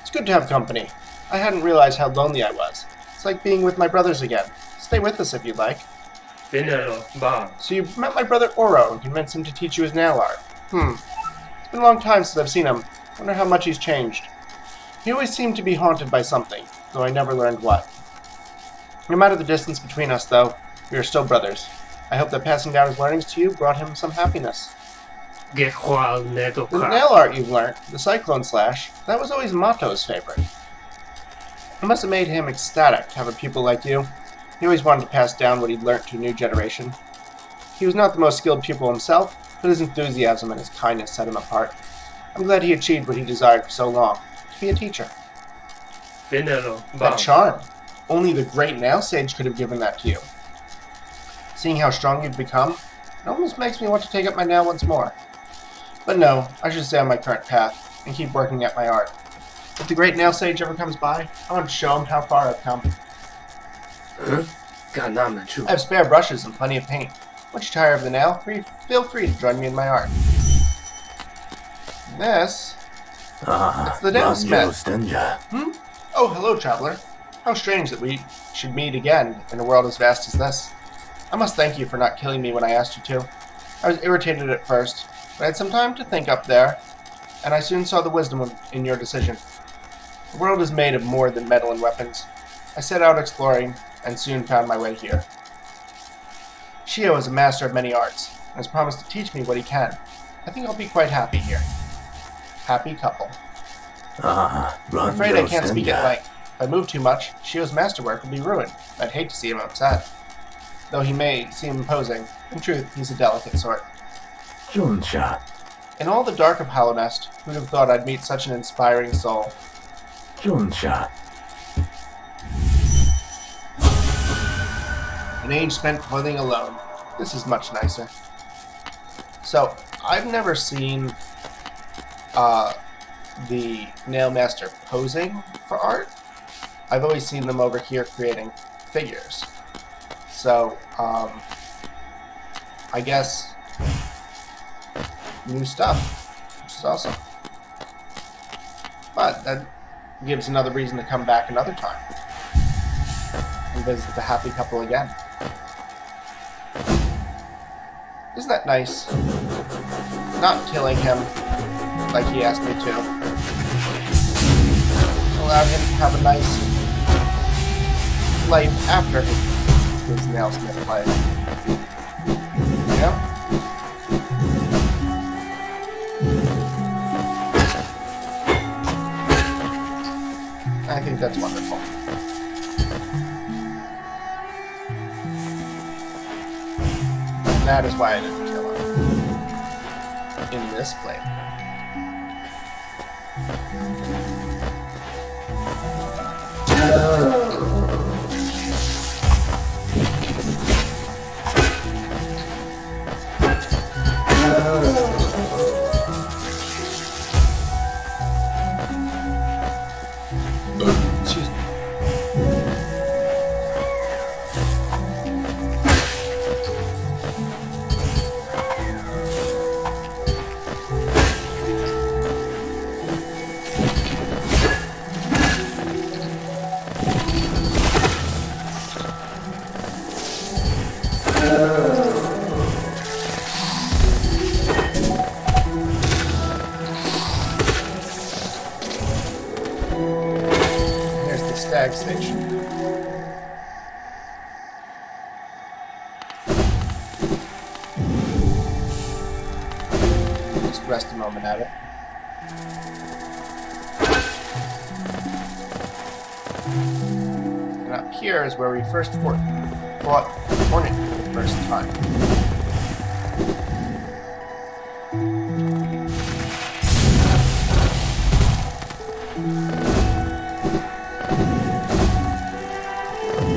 It's good to have company. I hadn't realized how lonely I was. It's like being with my brothers again. Stay with us if you'd like. So you met my brother Oro and convinced him to teach you his nail art. It's been a long time since I've seen him. Wonder how much he's changed. He always seemed to be haunted by something, though I never learned what. No matter the distance between us, though, we are still brothers. I hope that passing down his learnings to you brought him some happiness. The nail art you've learnt, the Cyclone Slash, that was always Mato's favorite. It must have made him ecstatic to have a pupil like you. He always wanted to pass down what he'd learnt to a new generation. He was not the most skilled pupil himself, but his enthusiasm and his kindness set him apart. I'm glad he achieved what he desired for so long, to be a teacher. That charm. Only the great Nail Sage could have given that to you. Seeing how strong you've become, it almost makes me want to take up my nail once more. But no, I should stay on my current path, and keep working at my art. If the great Nail Sage ever comes by, I want to show him how far I've come. I have spare brushes and plenty of paint. Once you tire of the nail, feel free to join me in my art. This... it's the nailsmith. Oh, hello, traveler. How strange that we should meet again in a world as vast as this. I must thank you for not killing me when I asked you to. I was irritated at first, but I had some time to think up there, and I soon saw the wisdom in your decision. The world is made of more than metal and weapons. I set out exploring, and soon found my way here. Shio is a master of many arts, and has promised to teach me what he can. I think I'll be quite happy here. Happy couple. I'm afraid I can't speak at length. If I move too much, Shio's masterwork will be ruined. I'd hate to see him upset. Though he may seem imposing, in truth, he's a delicate sort. In all the dark of Hallownest, who'd have thought I'd meet such an inspiring soul? An age spent toiling alone. This is much nicer. So, I've never seen the Nailmaster posing for art. I've always seen them over here creating figures. So, I guess new stuff, which is awesome. But that gives another reason to come back another time and visit the happy couple again. Isn't that nice? Not killing him like he asked me to. Allowed him to have a nice life after his nailsmith life. Yeah? I think that's wonderful. And that is why I didn't kill him in this plane. Excuse me. Here's the stag station. Just rest a moment at it. And up here is where we first fought Hornet for the first time.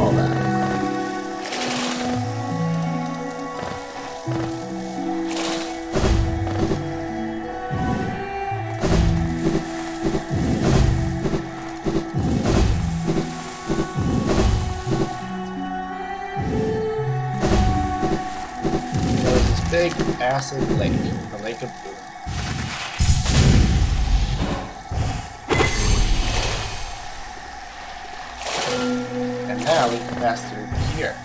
All that. There's this big acid lake, the Lake of Boom. And now we can pass through here.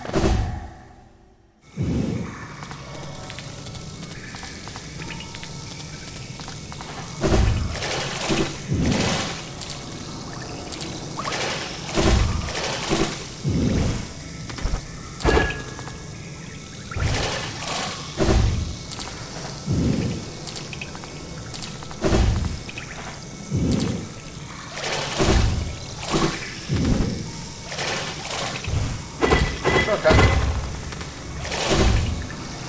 Okay.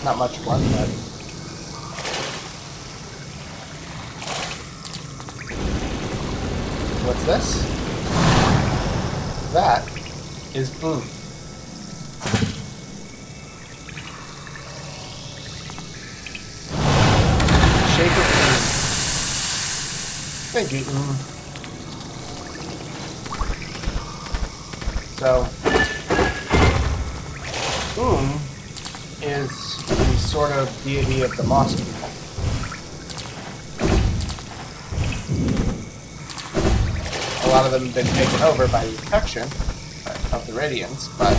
Not much fun, but... What's this? That is Boom. Shape of Boom. Thank you, So... Boom is the sort of deity of the moss people. A lot of them have been taken over by the infection of the Radiants, but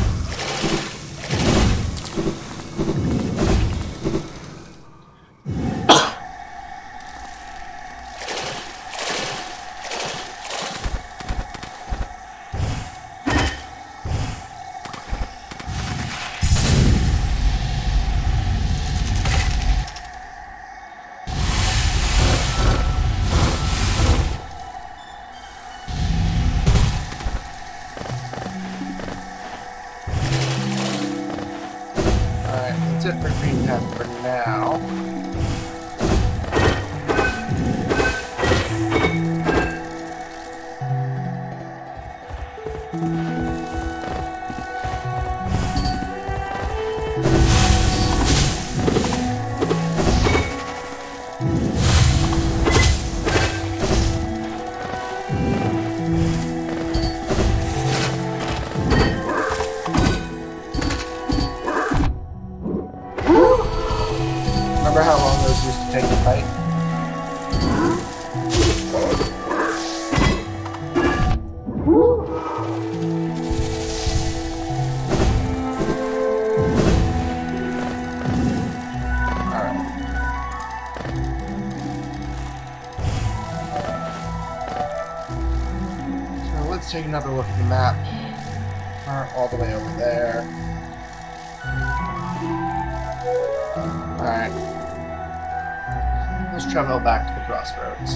that's it for Green Path for now. Let's take another look at the map. We're all the way over there. Alright. Let's travel back to the crossroads.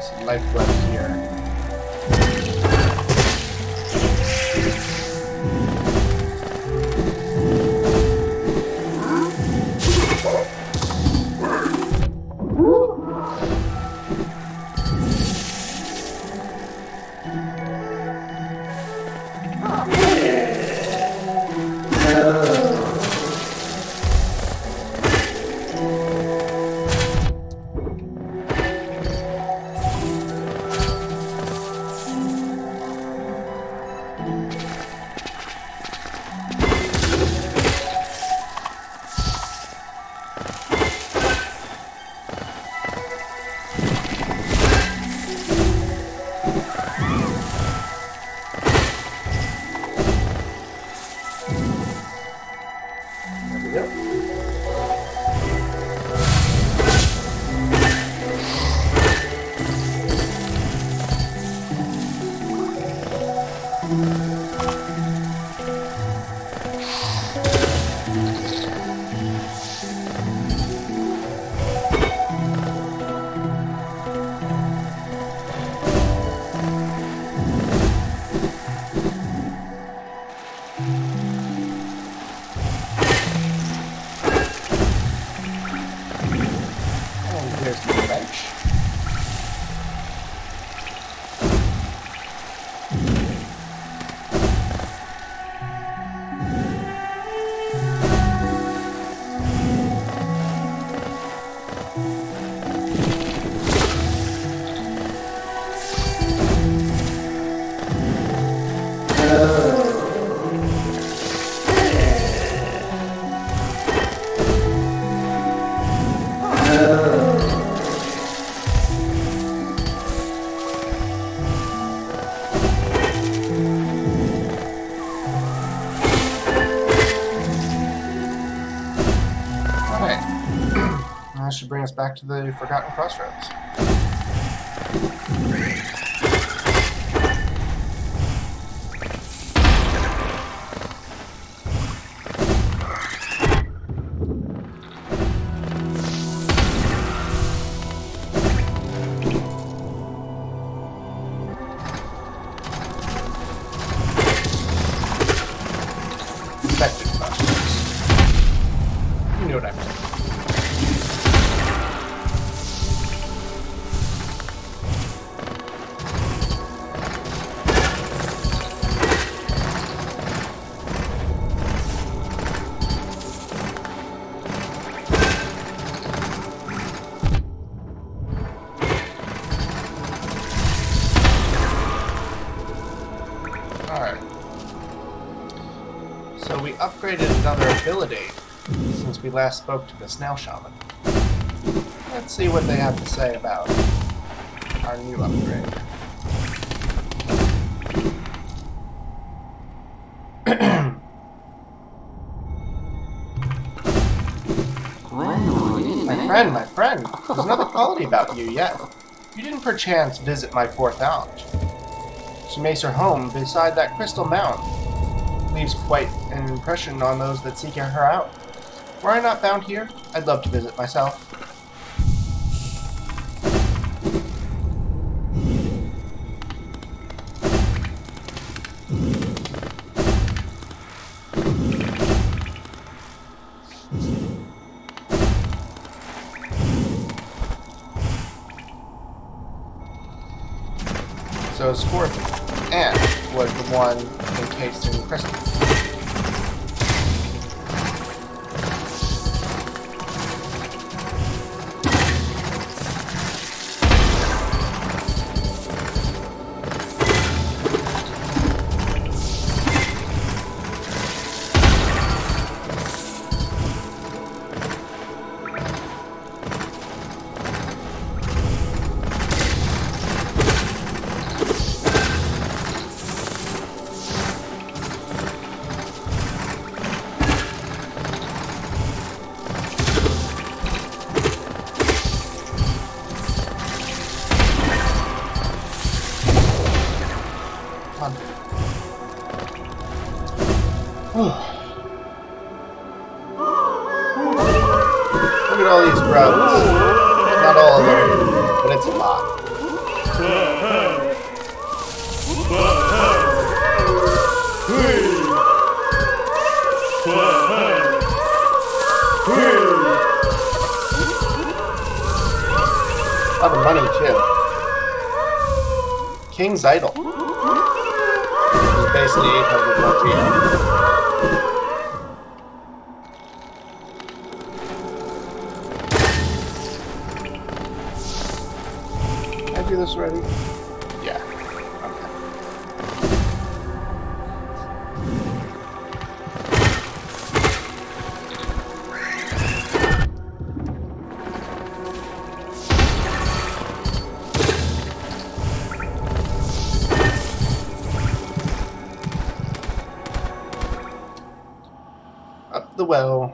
Some lifeblood here. That should bring us back to the Forgotten Crossroads. Infected crossroads. You know what I'm saying. Alright. So we upgraded another ability since we last spoke to the Snail Shaman. Let's see what they have to say about our new upgrade. My friend, there's another quality about you yet. You didn't perchance visit my fourth aunt. She makes her home beside that crystal mound. Leaves quite an impression on those that seek her out. Were I not bound here, I'd love to visit myself. So his fourth aunt was the one encased in crystal. on. Whew. Look at all these grubs. Not all of them, but it's a lot. A lot of money, too. King's Idol. Which is basically 800 bucks each. Did I do this already? Yeah. Okay. Up the well.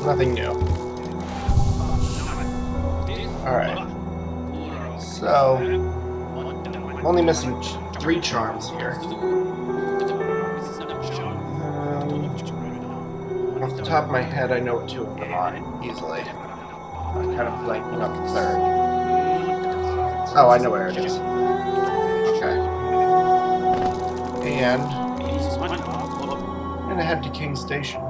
Nothing new. Alright. So, I'm only missing 3 charms here. Off the top of my head, I know what 2 of them are, easily. I'm kind of blanking up the 3rd. Oh, I know where it is. Okay. And I'm gonna head to King Station.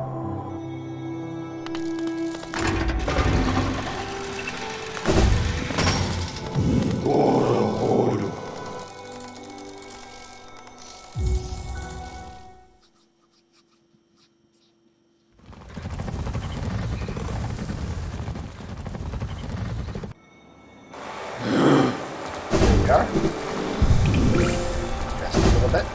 We are. Rest a little bit.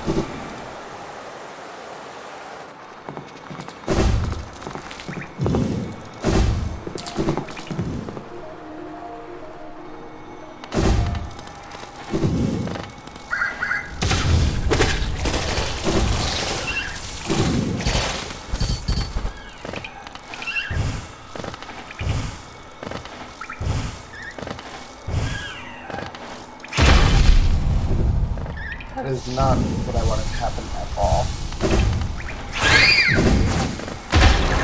That is not what I wanted to happen at all.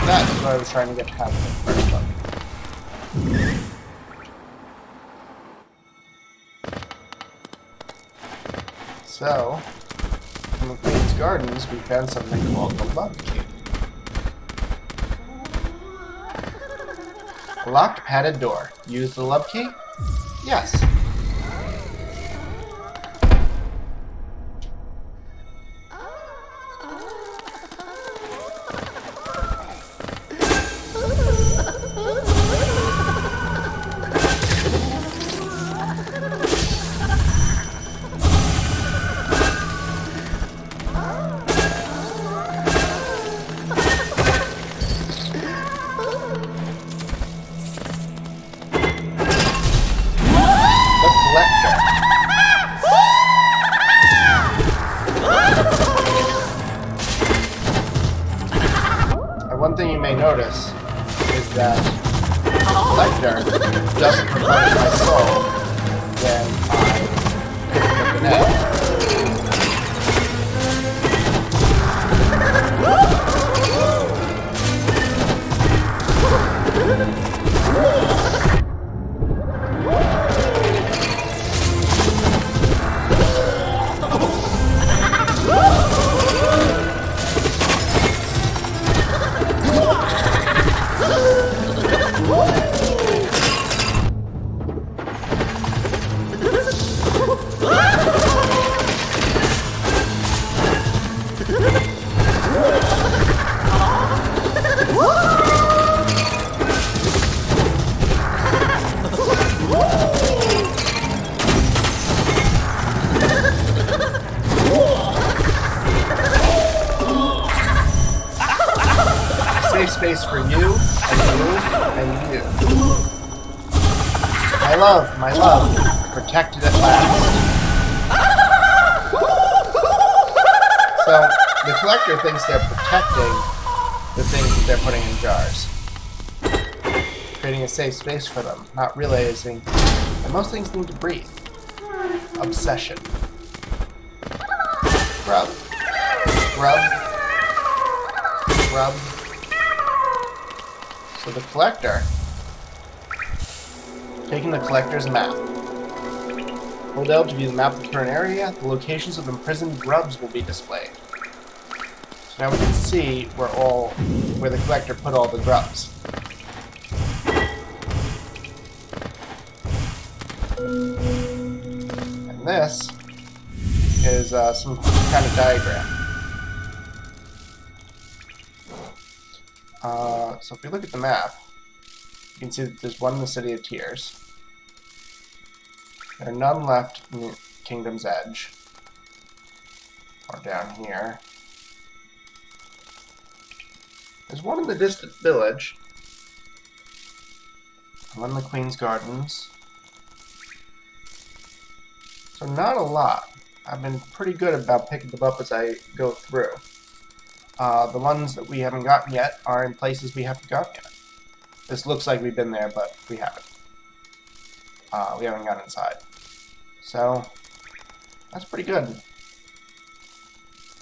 That is what I was trying to get to happen in the first one. So, in the Queen's Gardens, we found something called the Love Key. A locked padded door. Use the Love Key? Yes. One thing you may notice is that the Collector doesn't replenish my soul when I pick up an egg. Safe space for you, and you, and you. My love, protected at last. So, the Collector thinks they're protecting the things that they're putting in jars. creating a safe space for them, not realizing that most things need to breathe. Obsession. Grub. Grub. Grub. So the collector. Taking the collector's map. Hold L to view the map of the current area. The locations of imprisoned grubs will be displayed. So now we can see where the collector put all the grubs. And this is some kind of diagram. So if we look at the map, you can see that there's one in the City of Tears. There are none left in the Kingdom's Edge. Or down here. There's one in the distant village. One in the Queen's Gardens. So not a lot. I've been pretty good about picking them up as I go through. The ones that we haven't gotten yet are in places we haven't gotten yet. This looks like we've been there, but we haven't. We haven't gone inside. So, that's pretty good.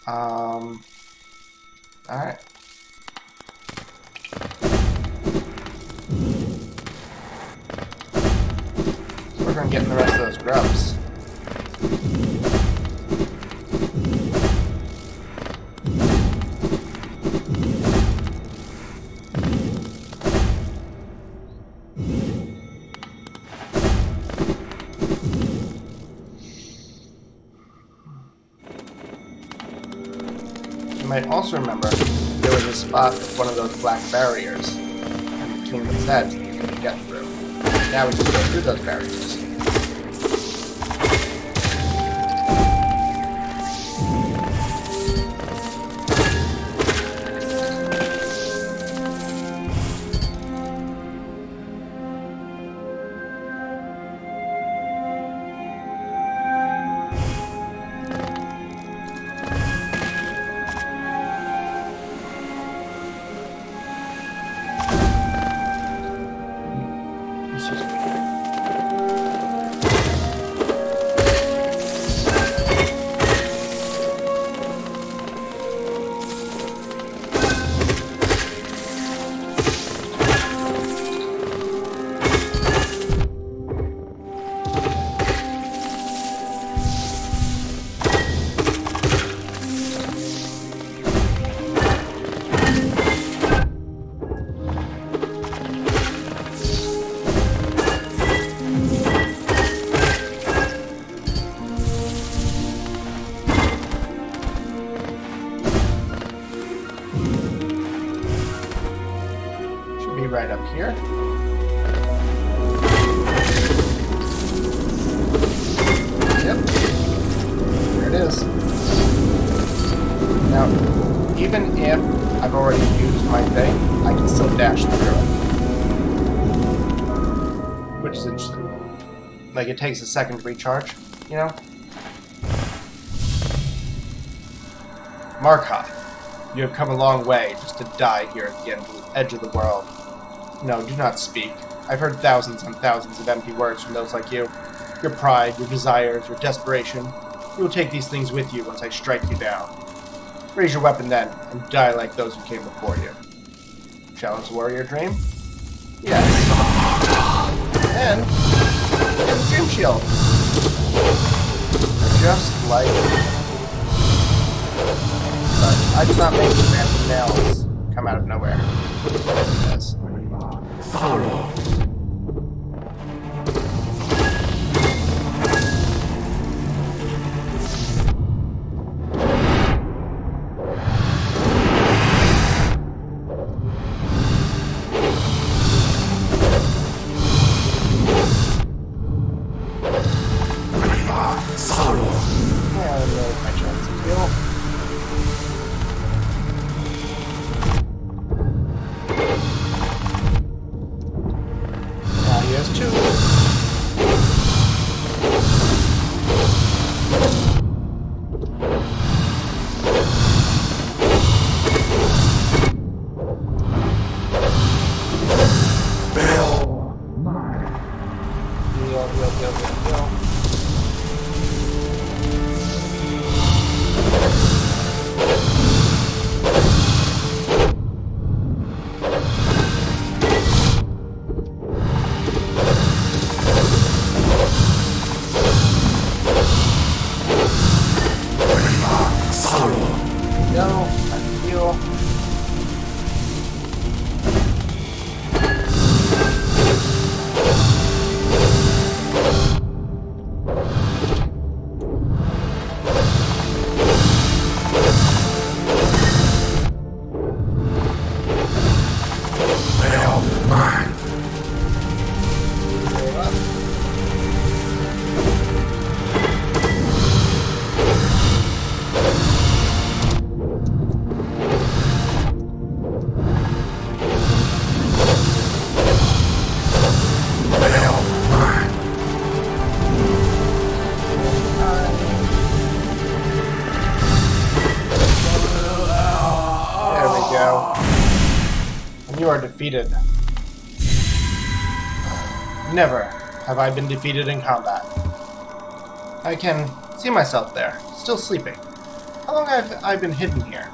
Alright. So we're going to get in the rest of those grubs. You might also remember there was a spot with one of those black barriers in the Kingdom's Edge that you couldn't get through. Now we just go through those barriers. Right up here. Yep. There it is. Now, even if I've already used my thing, I can still dash through it. Which is interesting. Like, it takes a second to recharge, you know? Markov, you have come a long way just to die here at the edge of the world. No, do not speak. I've heard thousands and thousands of empty words from those like you. Your pride, your desires, your desperation. You will take these things with you once I strike you down. Raise your weapon then, and die like those who came before you. Challenge the warrior dream? Yes. And get the dream shield. Just like... But I did not make the random nails come out of nowhere. Yes. Thorough. Go. I heal. Nail mine. Roll up. Nail mine. There we go. And you are defeated. Never have I been defeated in combat. I can see myself there, still sleeping. How long have I been hidden here?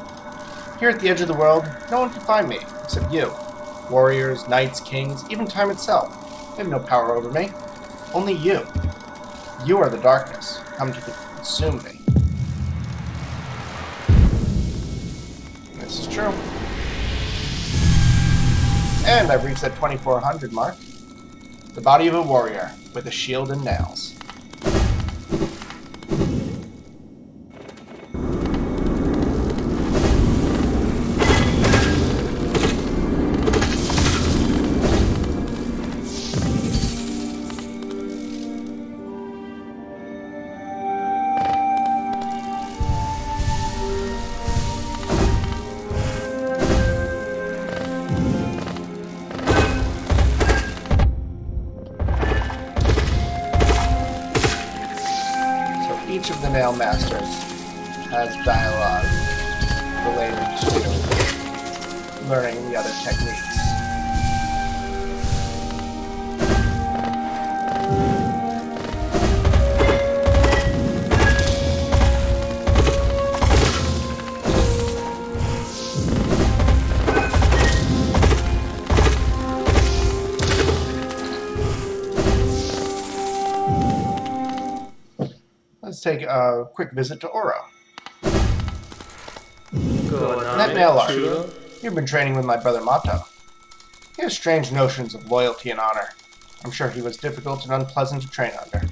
Here at the edge of the world, no one can find me, except you. Warriors, knights, kings, even time itself. They have no power over me. Only you. You are the darkness, come to consume me. This is true. And I've reached that 2400 mark. The body of a warrior with a shield and nails. Each of the Nail Masters has dialogue related to learning the other techniques. Let's take a quick visit to Oro. That nail art. You've been training with my brother Mato. He has strange notions of loyalty and honor. I'm sure he was difficult and unpleasant to train under.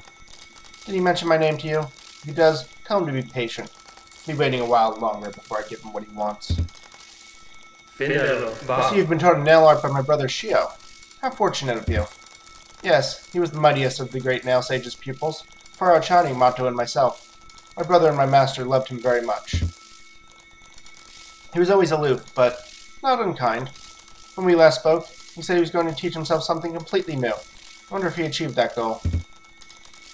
Did he mention my name to you? If he does, tell him to be patient. He'll be waiting a while longer before I give him what he wants. I see you've been taught a nail art by my brother Shio. How fortunate of you. Yes, he was the mightiest of the great Nail Sage's pupils. Faro Chani, Mato, and myself. My brother and my master loved him very much. He was always aloof, but not unkind. When we last spoke, he said he was going to teach himself something completely new. I wonder if he achieved that goal.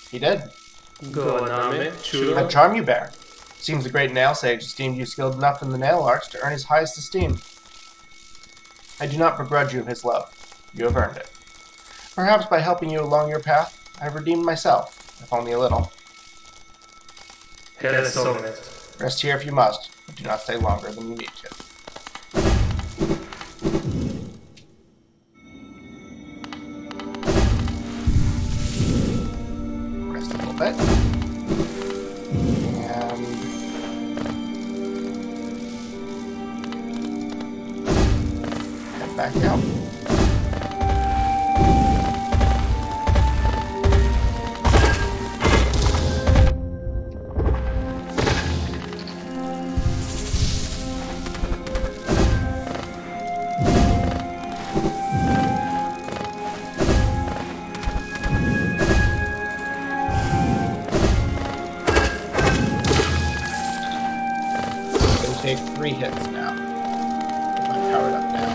He did. That charm you bear. Seems the great Nail Sage esteemed you skilled enough in the nail arts to earn his highest esteem. I do not begrudge you his love. You have earned it. Perhaps by helping you along your path, I have redeemed myself. If only a little. Rest here if you must, but do not stay longer than you need to. Rest a little bit. And head back out. Take 3 hits now. Get my powered up now.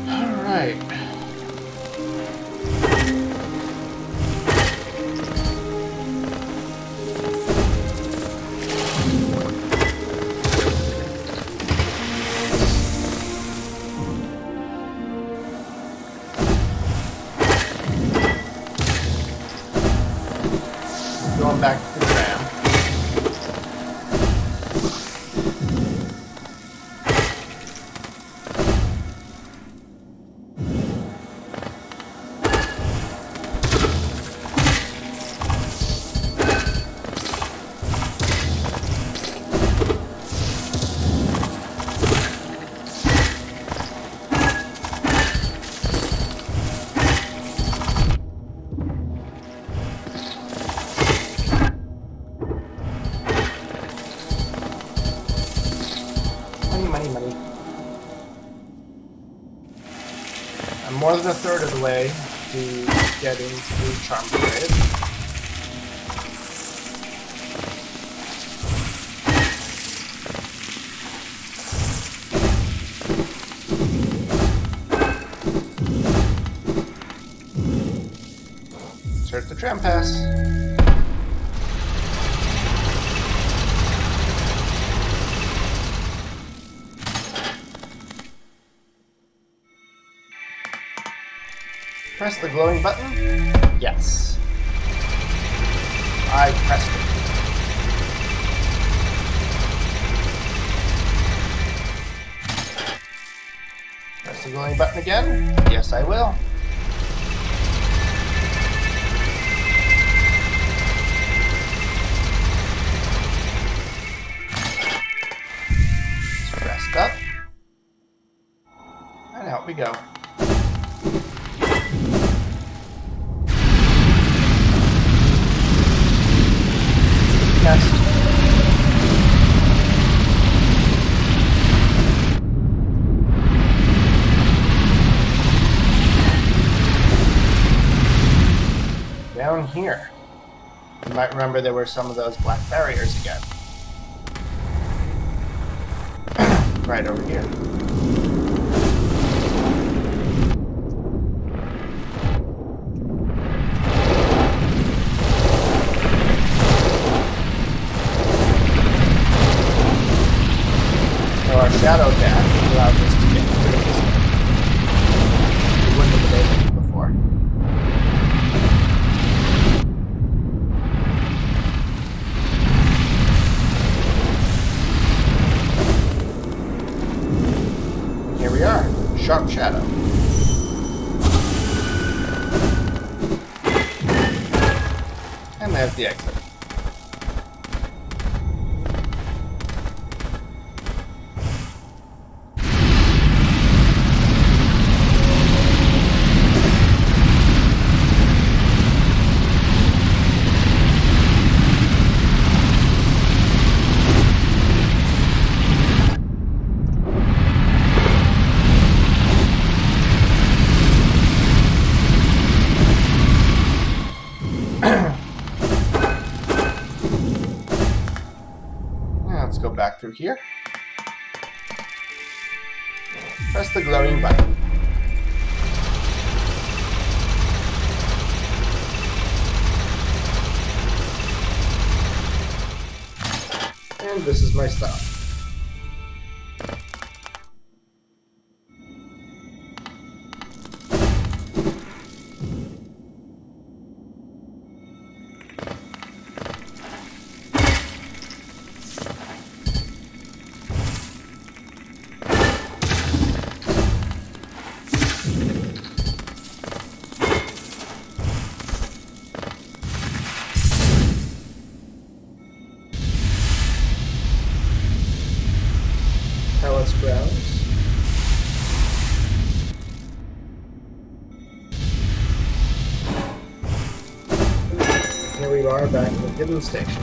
All right. going back to the tram. Money. I'm more than a third of the way to getting to Charm Parade. Insert the tram pass. Press the glowing button? Yes. I pressed it. Press the glowing button again? Yes, I will. It's pressed up. And out we go. Next. Down here. You might remember there were some of those black barriers again. Right over here. Our shadow dash allowed us to get through this. We wouldn't have been able to before. And here we are, Sharp Shadow. And there's the exit. Let's go back through here. Press the glowing button. And this is my stop. Palace grounds. Here we are back in the hidden station.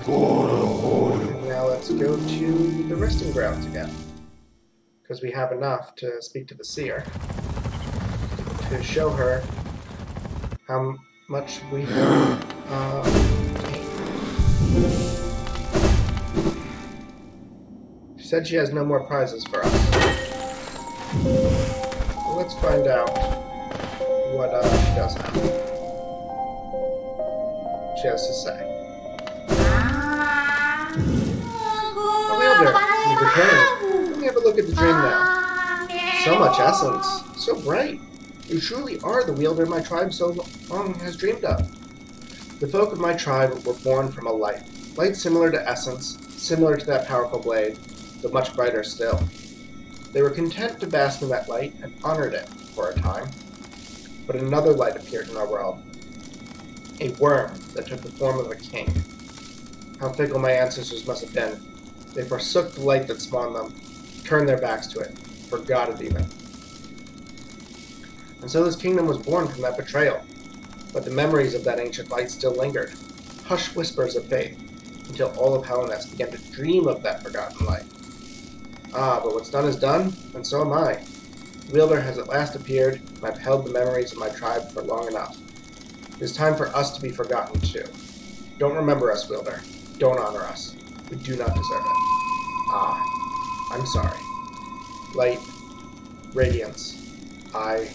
And now let's go to the resting grounds again. Because we have enough to speak to the seer. To show her how much we have She said she has no more prizes for us. Well, let's find out what she does have. She has to say. Oh, Wilder, you've returned. Let me have a look at the dream now. So much essence. So bright. You truly are the wielder my tribe so long has dreamed of. The folk of my tribe were born from a light similar to essence, similar to that powerful blade, but much brighter still. They were content to bask in that light and honored it for a time. But another light appeared in our world, a worm that took the form of a king. How fickle my ancestors must have been. They forsook the light that spawned them, turned their backs to it, forgot it even. And so this kingdom was born from that betrayal. But the memories of that ancient light still lingered, hushed whispers of faith, until all of Hellenest began to dream of that forgotten light. But what's done is done, and so am I. Wielder has at last appeared, and I've held the memories of my tribe for long enough. It is time for us to be forgotten too. Don't remember us, Wielder. Don't honor us. We do not deserve it. I'm sorry. Light, radiance, I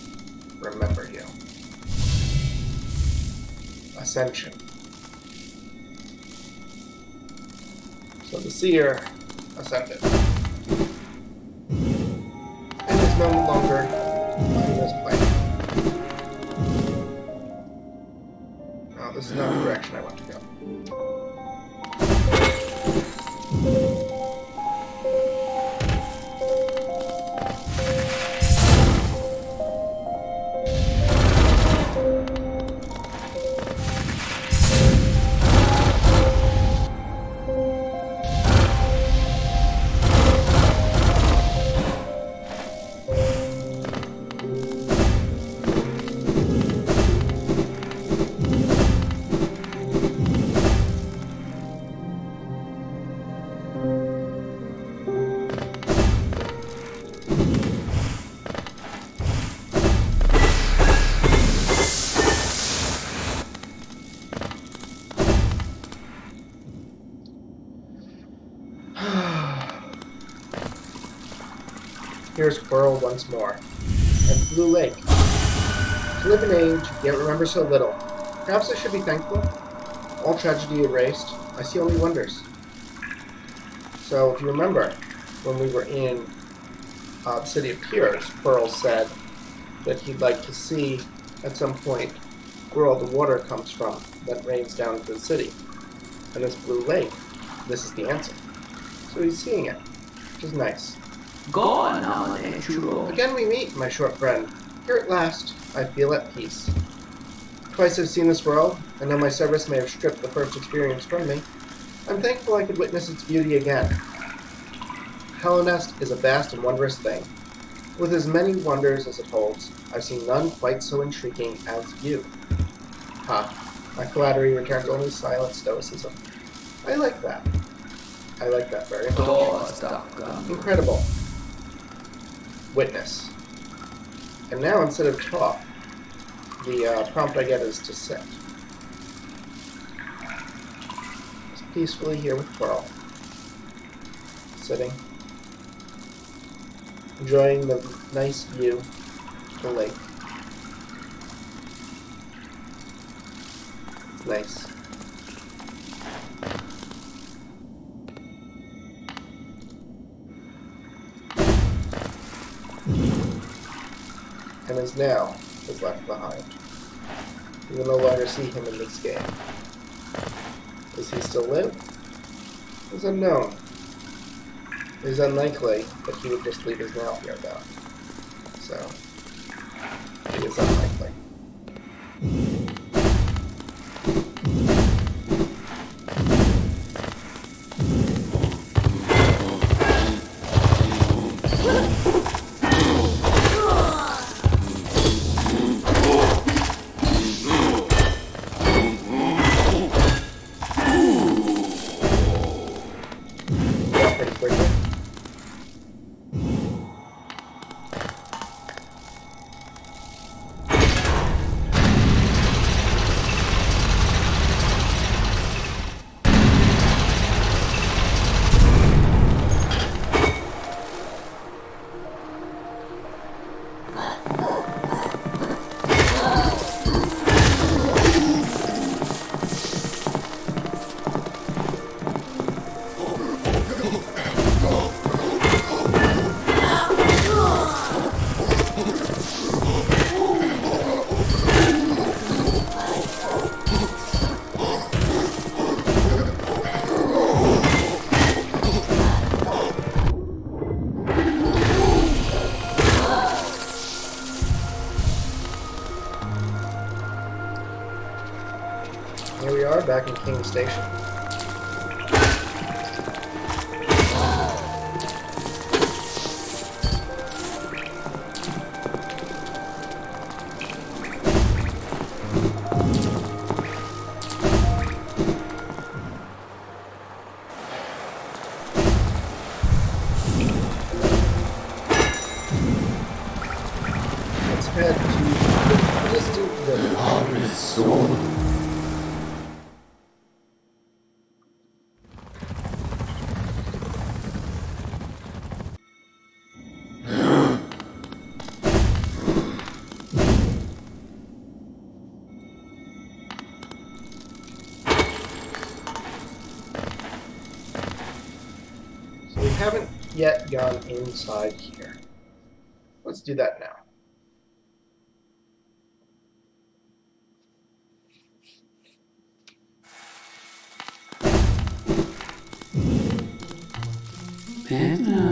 remember you. Ascension. So the seer ascended. And is no longer on this plane. No, this is not the direction I want to go. Here's Quirrell once more, and Blue Lake. To live in age, yet remember so little. Perhaps I should be thankful. All tragedy erased, I see only wonders. So, if you remember, when we were in the City of Tears, Quirrell said that he'd like to see, at some point, where all the water comes from that rains down into the city. And this Blue Lake, this is the answer. So he's seeing it, which is nice. Go on now, churro. Again we meet, my short friend. Here at last, I feel at peace. Twice I've seen this world, and though my service may have stripped the first experience from me, I'm thankful I could witness its beauty again. Hellenest is a vast and wondrous thing. With as many wonders as it holds, I've seen none quite so intriguing as you. My flattery returns only silent stoicism. I like that. I like that very much. Incredible. Witness. And now instead of talk, the prompt I get is to sit. Just peacefully here with Quirrell. Sitting. Enjoying the nice view of the lake. It's nice. And is now is left behind. You will no longer see him in this game. Does he still live? It's unknown. It is unlikely that he would just leave his nail here, though. So, it is unlikely. Here we are, back in King Station. Let's head to the distant village. Arizona. So we haven't yet gone inside here. Let's do that now.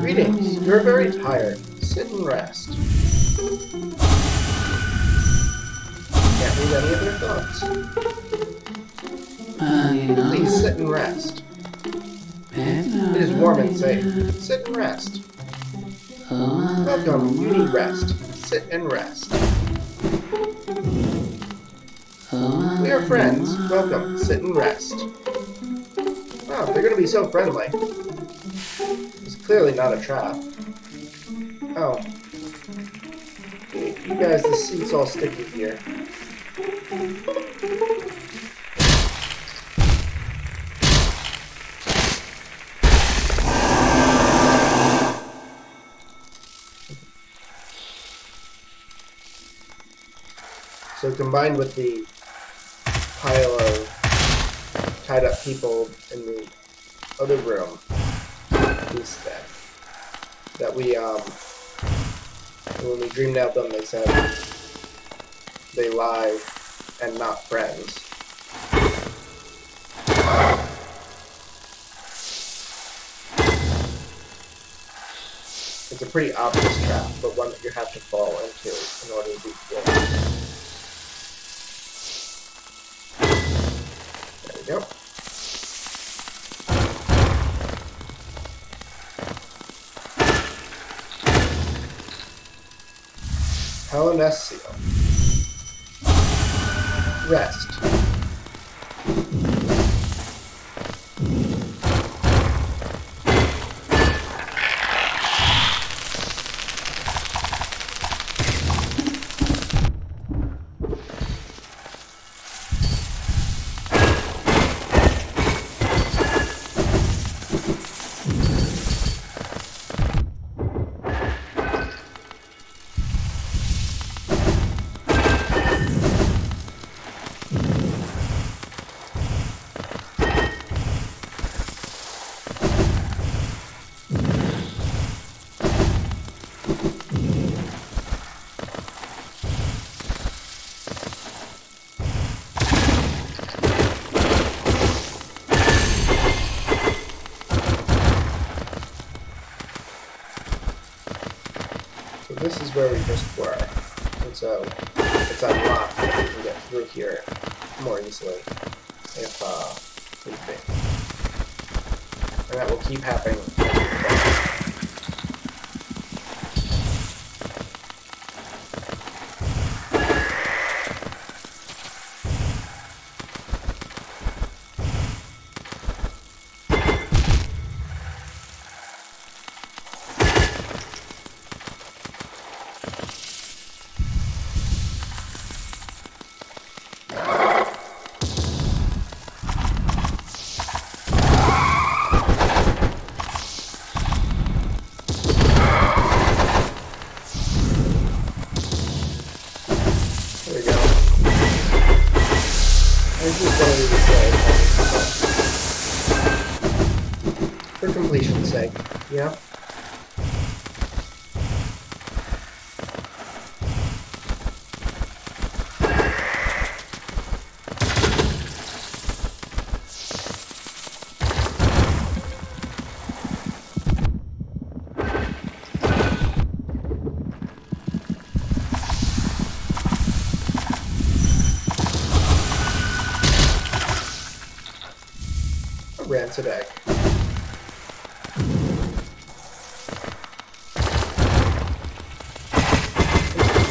Greetings. You're very tired. Sit and rest. Can't read any of their thoughts. Please sit and rest. It is warm and safe. Sit and rest. Welcome. You need rest. Sit and rest. We are friends. Welcome. Sit and rest. Wow, they're going to be so friendly. It's clearly not a trap. Oh. You guys, the seat's all sticky here. So combined with the pile of tied up people in the other room, that we when we dreamed out them, they said they lie and not friends. It's a pretty obvious trap, but one that you have to fall into in order to be good. There we go. Hellenesio. Rest. This is where we just were, and so it's unlocked that we can get through here more easily if need be. And that will keep happening. For completion's sake, yeah. rancid egg.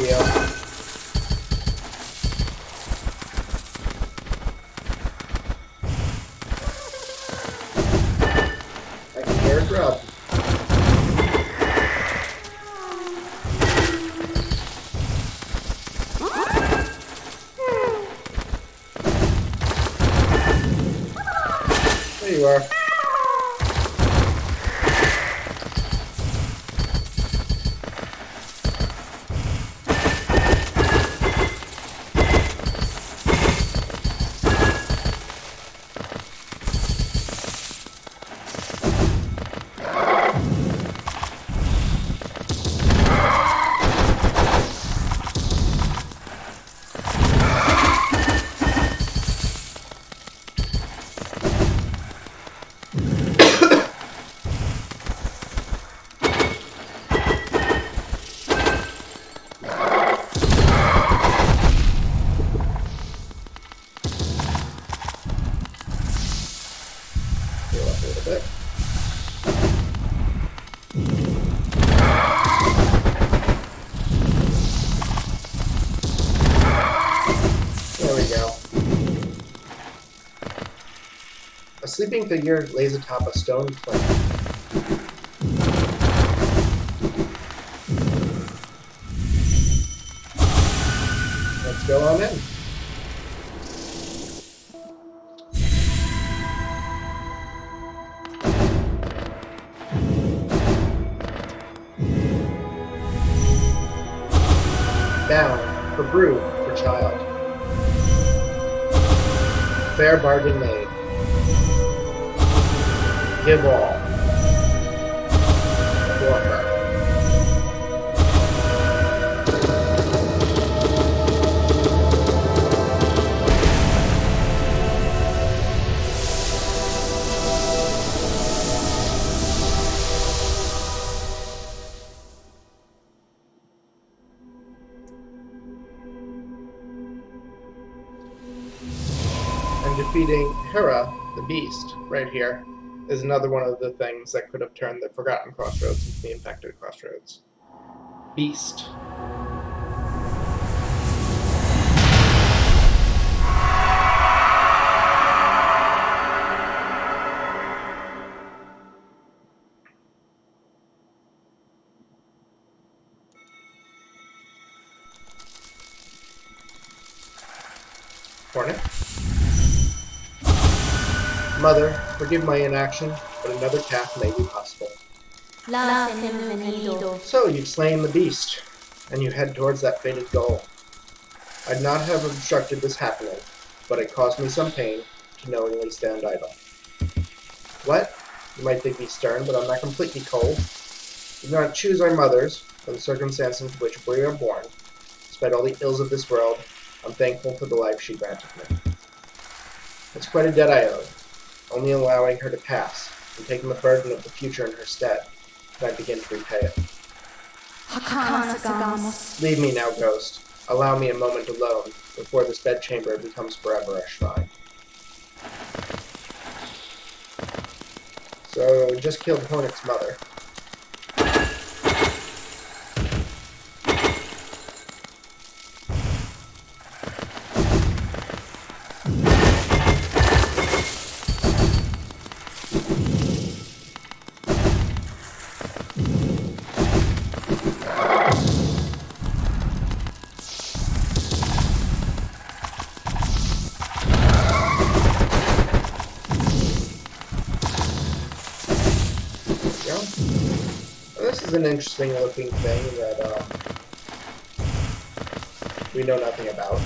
Yeah. I can hear a grub. There you are. Heal up a little bit. There we go. A sleeping figure lays atop a stone plank. Let's go on in. Down for brood for child. Fair bargain made. Give all. For her. And defeating Hera, the beast, right here, is another one of the things that could have turned the Forgotten Crossroads into the Infected Crossroads. Beast. Hornet. Mother, forgive my inaction, but another path may be possible. La venido. So, you've slain the beast, and you head towards that fated goal. I'd not have obstructed this happening, but it caused me some pain to knowingly stand idle. What? You might think me stern, but I'm not completely cold. We do not choose our mothers, or the circumstances in which we are born. Despite all the ills of this world, I'm thankful for the life she granted me. It's quite a debt I owed, only allowing her to pass, and taking the burden of the future in her stead, can I begin to repay it. Leave me now, ghost. Allow me a moment alone, before this bedchamber becomes forever a shrine. So, just killed Hornet's mother. This is an interesting looking thing that we know nothing about.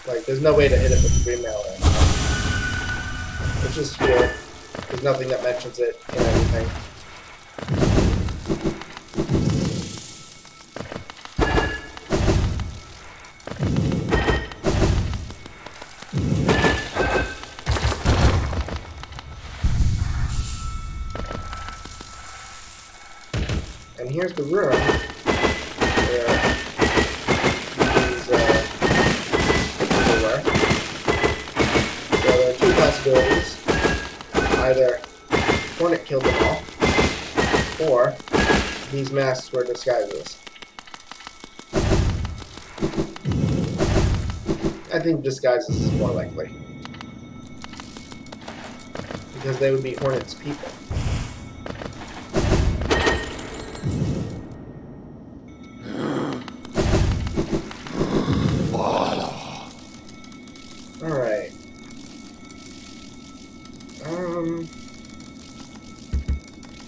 Like, there's no way to hit it with the green mail or anything. It's just here. There's nothing that mentions it in anything. And here's the room where these people were. So there are two classes possibilities. Either Hornet killed them all, or these masks were disguises. I think disguises is more likely. Because they would be Hornet's people. Alright.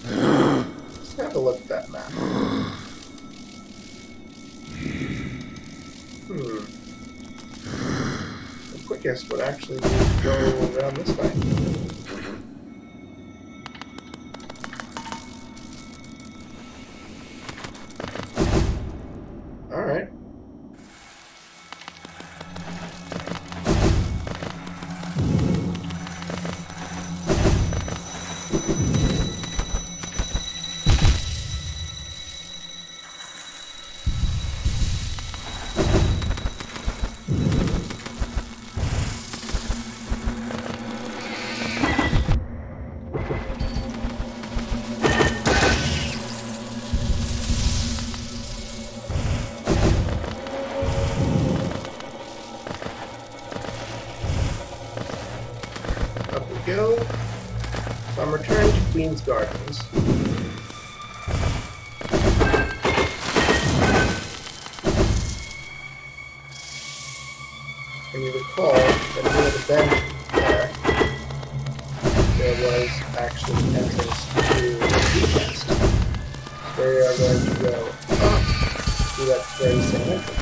Let's have a look at that map. The quickest would actually be to go around this way. Alright. Up we go. So I'm returning to Queen's Gardens. And you recall that near the bend there was actually an entrance to the chest. So we are going to go up to that very same entrance.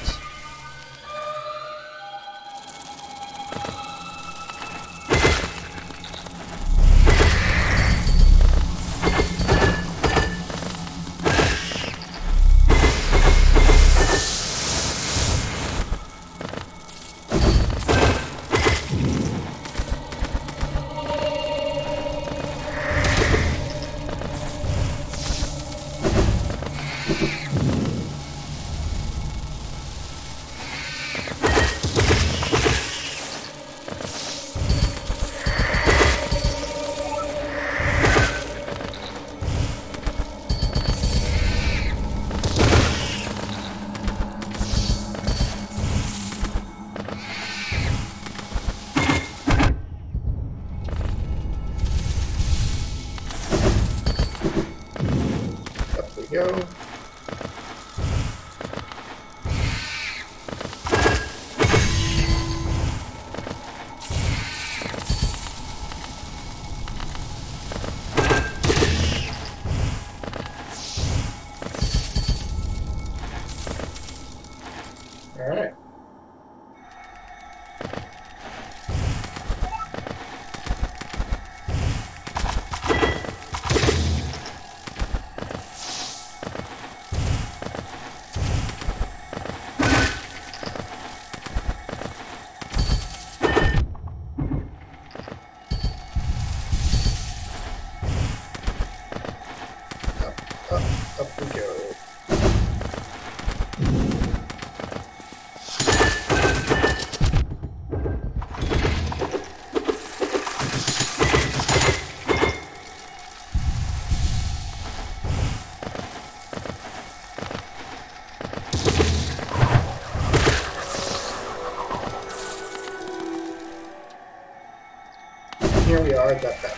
Go. All right. Up we go. Here we are at that bench.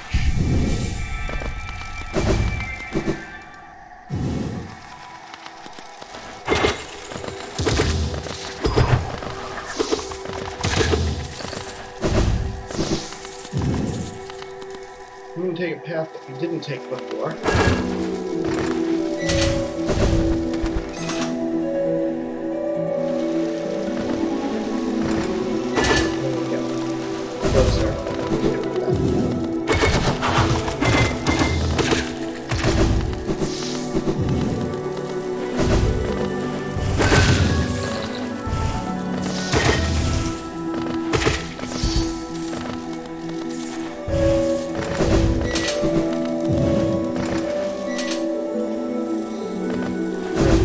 I'm going to take a path that we didn't take before. There we go. Closer.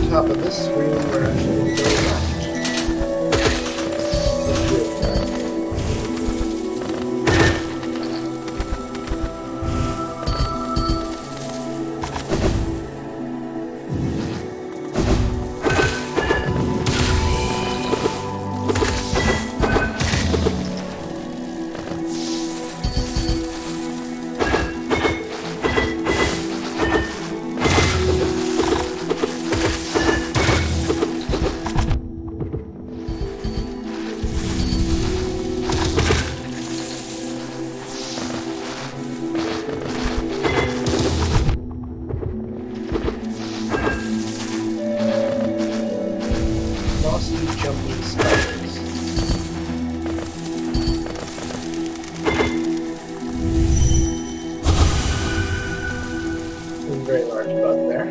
Top of this screen, we're actually going to go left. Let's do it. large bug there.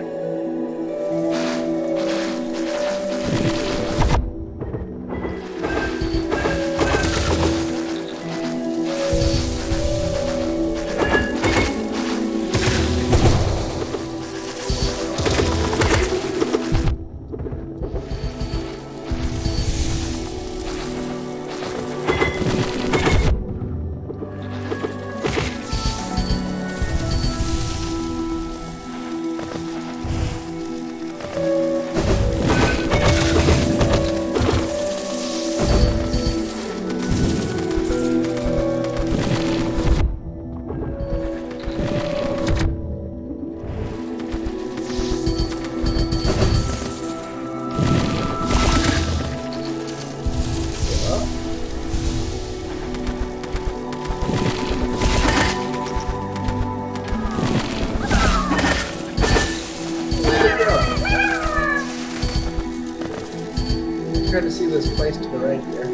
Try to see this place to the right here.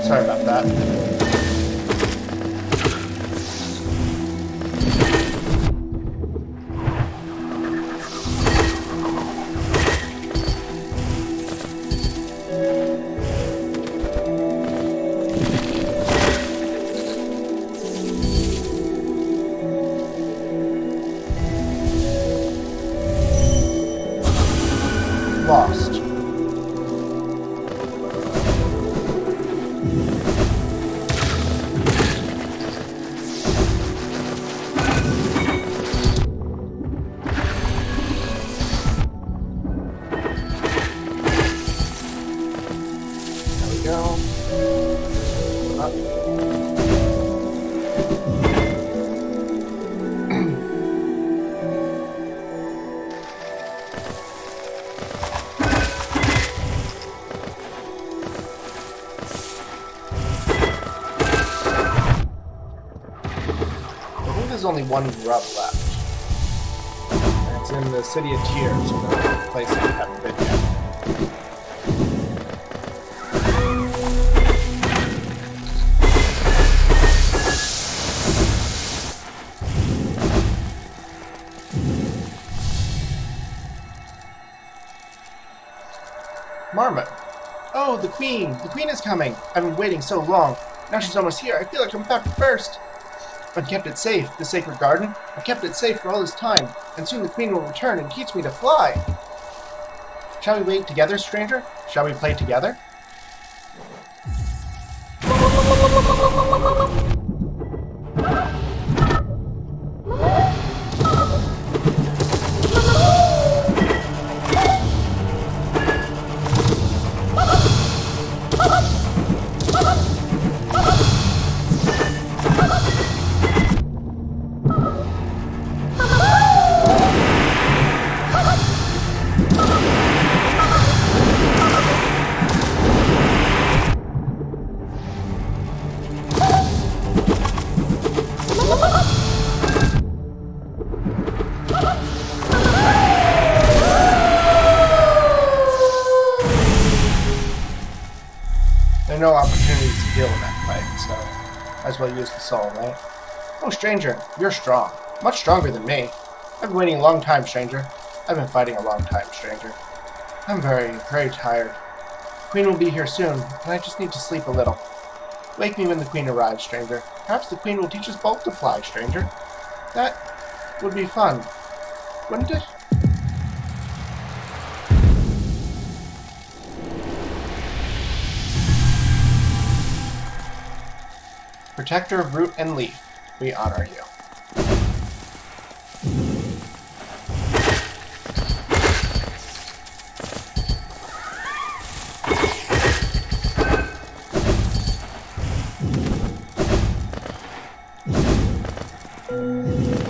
Sorry about that. Lost. There we go. Up. There's only one grub left. And it's in the city of Tears, the place that we haven't been yet. Marmot. Oh, the Queen! The Queen is coming! I've been waiting so long. Now she's almost here. I feel like I'm about to burst. I've kept it safe, the sacred garden. I've kept it safe for all this time, and soon the Queen will return and teach me to fly. Shall we wait together, stranger? Shall we play together? There are no opportunities to deal in that fight, so might as well use the soul, right? Oh, stranger, you're strong. Much stronger than me. I've been waiting a long time, stranger. I've been fighting a long time, stranger. I'm very, very tired. The Queen will be here soon, and I just need to sleep a little. Wake me when the Queen arrives, stranger. Perhaps the Queen will teach us both to fly, stranger. That would be fun, wouldn't it? Protector of root and leaf, we honor you.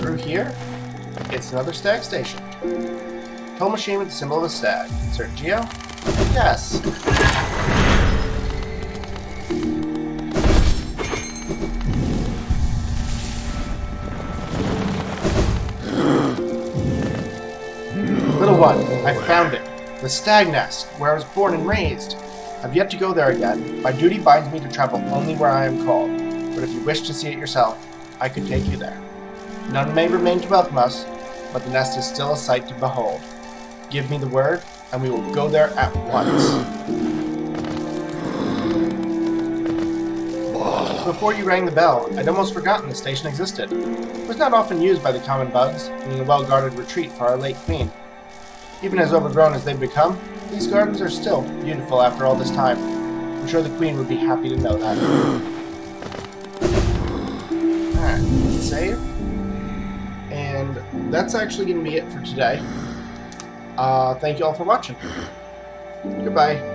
Through here, it's another stag station. Kill machine with the symbol of a stag. Insert Geo? Yes. I found it. The Stag Nest, where I was born and raised. I've yet to go there again. My duty binds me to travel only where I am called. But if you wish to see it yourself, I could take you there. None may remain to welcome us, but the nest is still a sight to behold. Give me the word, and we will go there at once. Before you rang the bell, I'd almost forgotten the station existed. It was not often used by the common bugs, being a well-guarded retreat for our late queen. Even as overgrown as they've become, these gardens are still beautiful after all this time. I'm sure the queen would be happy to know that. Alright, save. And that's actually going to be it for today. Thank you all for watching. Goodbye.